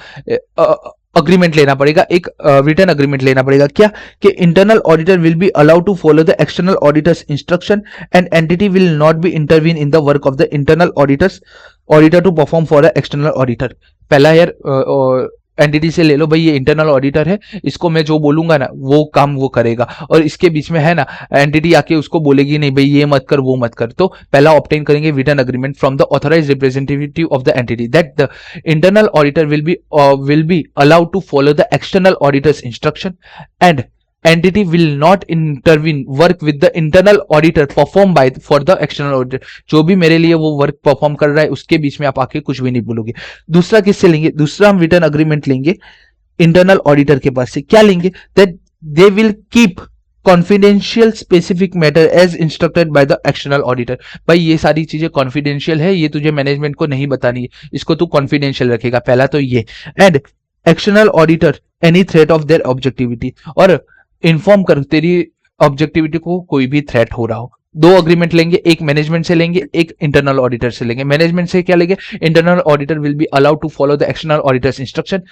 अग्रीमेंट लेना पड़ेगा, एक रिटर्न अग्रीमेंट लेना पड़ेगा। क्या, कि internal auditor will be allowed to follow the external auditor's instruction and entity will not be intervene in the work of the internal auditor to perform for the external auditor. पहला यार एंटिटी से ले लो भाई, ये इंटरनल ऑडिटर है, इसको मैं जो बोलूंगा ना वो काम वो करेगा, और इसके बीच में है ना एंटिटी आके उसको बोलेगी नहीं भाई ये मत कर वो मत कर। तो पहला ऑब्टेन करेंगे written agreement from the authorised representative of the entity that the internal auditor will be allowed to follow the external auditor's instruction and entity will not intervene work with the internal auditor performed by for the external auditor। जो भी मेरे लिए वो वर्क परफॉर्म कर रहा है उसके बीच में आप आके कुछ भी नहीं बोलोगे। दूसरा किससे लेंगे, दूसरा हम रिटर्न अग्रीमेंट लेंगे इंटरनल ऑडिटर के पास से। क्या लेंगे, that they will keep confidential specific matter as instructed by the external auditor. भाई ये सारी चीजें कॉन्फिडेंशियल है, ये तुझे मैनेजमेंट को नहीं बतानी है, इसको तू कॉन्फिडेंशियल रखेगा, पहला तो ये। And external auditor any threat of their objectivity, और इन्फॉर्म कर तेरी ऑब्जेक्टिविटी को कोई भी थ्रेट हो रहा हो। दो अग्रीमेंट लेंगे, एक मैनेजमेंट से लेंगे, एक इंटरनल ऑडिटर से लेंगे। मैनेजमेंट से क्या लेंगे, internal auditor will be allowed to follow the external auditor's instruction,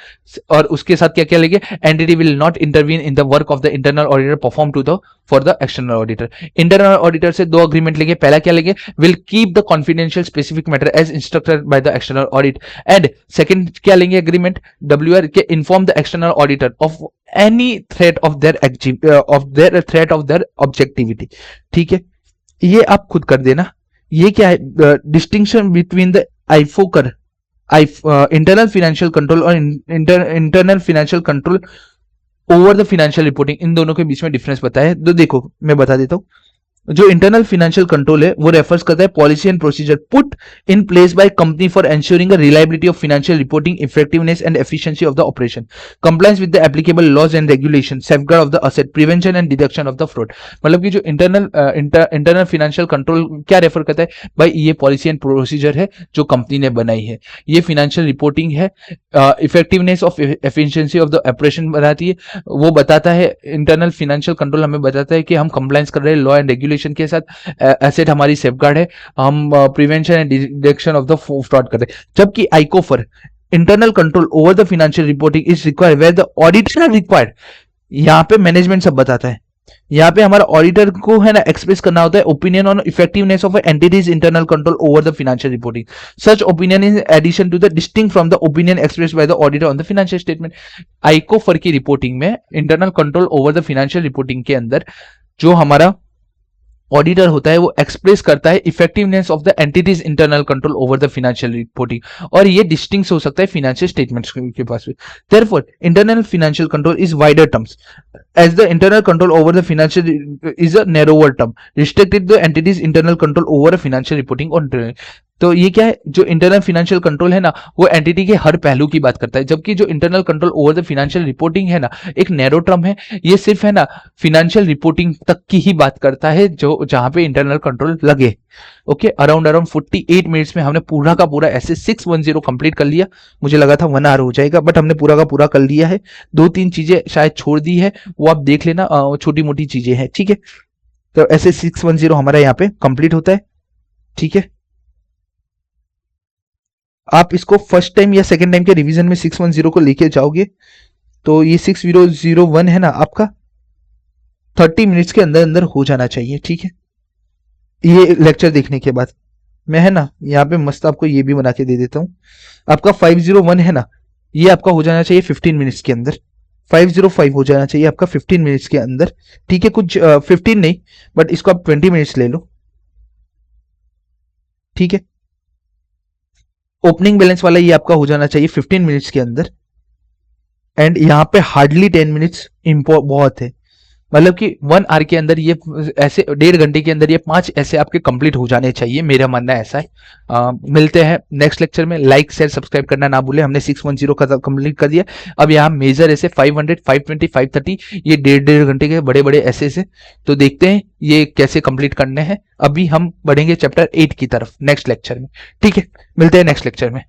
और उसके साथ क्या क्या लेंगे, entity will not intervene in the work of the internal auditor perform to the for the external auditor. Internal auditor से दो अग्रीमेंट लेंगे, पहला क्या लेंगे, will keep the confidential specific matter as instructed by the external audit, and second क्या लेंगे अग्रीमेंट, WR के inform the external auditor of any threat of their threat of their objectivity. ठीक है, ये आप खुद कर देना। ये क्या है, डिस्टिंक्शन बिटवीन द आईफोकर इंटरनल फाइनेंशियल कंट्रोल और internal financial control over the financial reporting, इन दोनों के बीच में डिफरेंस बताया। तो देखो मैं बता देता हूं, जो इंटरनल फाइनेंशियल कंट्रोल है वो रेफर्स करता है policy and procedure put in place by company for ensuring reliability of financial reporting, effectiveness and efficiency of the operation, compliance with the applicable laws and regulation, safeguard of the asset, prevention and deduction of the fraud. मतलब कि जो इंटरनल फाइनेंशियल कंट्रोल क्या रेफर करता है, भाई ये पॉलिसी एंड प्रोसीजर है जो कंपनी ने बनाई है, ये फाइनेंशियल रिपोर्टिंग है, effectiveness of efficiency of the operation बताती है, वो बताता है इंटरनल फाइनेंशियल कंट्रोल हमें बताता है कि हम कंप्लायंस कर रहे हैं लॉ एंड रेगुलेशन के साथ, एसेट हमारी सेफगार्ड है, हम prevention and detection of the fraud कर रहे हैं। जबकि ICOFR internal control over the financial reporting is required where the auditor are required. यहां पे मैनेजमेंट सब बताता है, यहाँ पे हमारा ऑडिटर को है ना एक्सप्रेस करना होता है opinion on effectiveness of entities internal control over the financial reporting, such opinion in addition to the distinct from the opinion expressed by the auditor on the financial statement. ICOFR की रिपोर्टिंग में internal control over the financial reporting के अंदर जो हमारा ऑडिटर होता है वो एक्सप्रेस करता है effectiveness of the entities internal control over the financial reporting, और ये डिस्टिंक्ट हो सकता है फाइनेंशियल स्टेटमेंट्स के पास भी। Therefore internal financial control is wider terms as the internal control over the financial is a narrower term restricted the entities internal control over a financial reporting on तो ये क्या है, जो इंटरनल फाइनेंशियल कंट्रोल है ना, वो एंटिटी के हर पहलू की बात करता है, जबकि जो internal control over the financial reporting है ना, एक नैरो टर्म है, ये सिर्फ है ना फाइनेंशियल रिपोर्टिंग तक की ही बात करता है, जो जहां पे इंटरनल कंट्रोल लगे। ओके, अराउंड 48 मिनट्स में हमने पूरा का पूरा ऐसे 610 कंप्लीट कर लिया। मुझे लगा था 1 आवर हो जाएगा, बट हमने पूरा का पूरा कर लिया है। 2-3 चीजें शायद छोड़ दी है, वो आप देख लेना, छोटी मोटी चीजें हैं, ठीक है। तो ऐसे 610 हमारा यहाँ पे कंप्लीट होता है, ठीक है। आप इसको फर्स्ट टाइम या सेकेंड टाइम के रिवीजन में 610 को लेके जाओगे तो ये 6001 है ना आपका 30 मिनट्स के अंदर अंदर हो जाना चाहिए, ठीक है। ये लेक्चर देखने के बाद मैं है ना यहाँ पे मस्त आपको ये भी बना के दे देता हूँ। आपका 501 है ना, ये आपका हो जाना चाहिए 15 मिनट्स के अंदर। 505 हो जाना चाहिए आपका 15 मिनट्स के अंदर, ठीक है। कुछ 15 नहीं, बट इसको आप 20 मिनट्स ले लो, ठीक है। ओपनिंग बैलेंस वाला ये आपका हो जाना चाहिए 15 मिनट्स के अंदर। एंड यहाँ पे हार्डली 10 मिनट्स बहुत है, मतलब कि 1 आवर के अंदर ये ऐसे 1.5 घंटे के अंदर ये 5 ऐसे आपके कंप्लीट हो जाने चाहिए, मेरा मानना ऐसा है। मिलते हैं नेक्स्ट लेक्चर में। लाइक शेयर सब्सक्राइब करना ना भूले। हमने 610 का कंप्लीट कर दिया। अब यहाँ मेजर ऐसे 500, 520, 530 ये 1.5 घंटे के बड़े बड़े ऐसे से, तो देखते हैं ये कैसे कंप्लीट करने हैं। अभी हम बढ़ेंगे चैप्टर 8 की तरफ नेक्स्ट लेक्चर में, ठीक है। मिलते हैं नेक्स्ट लेक्चर में।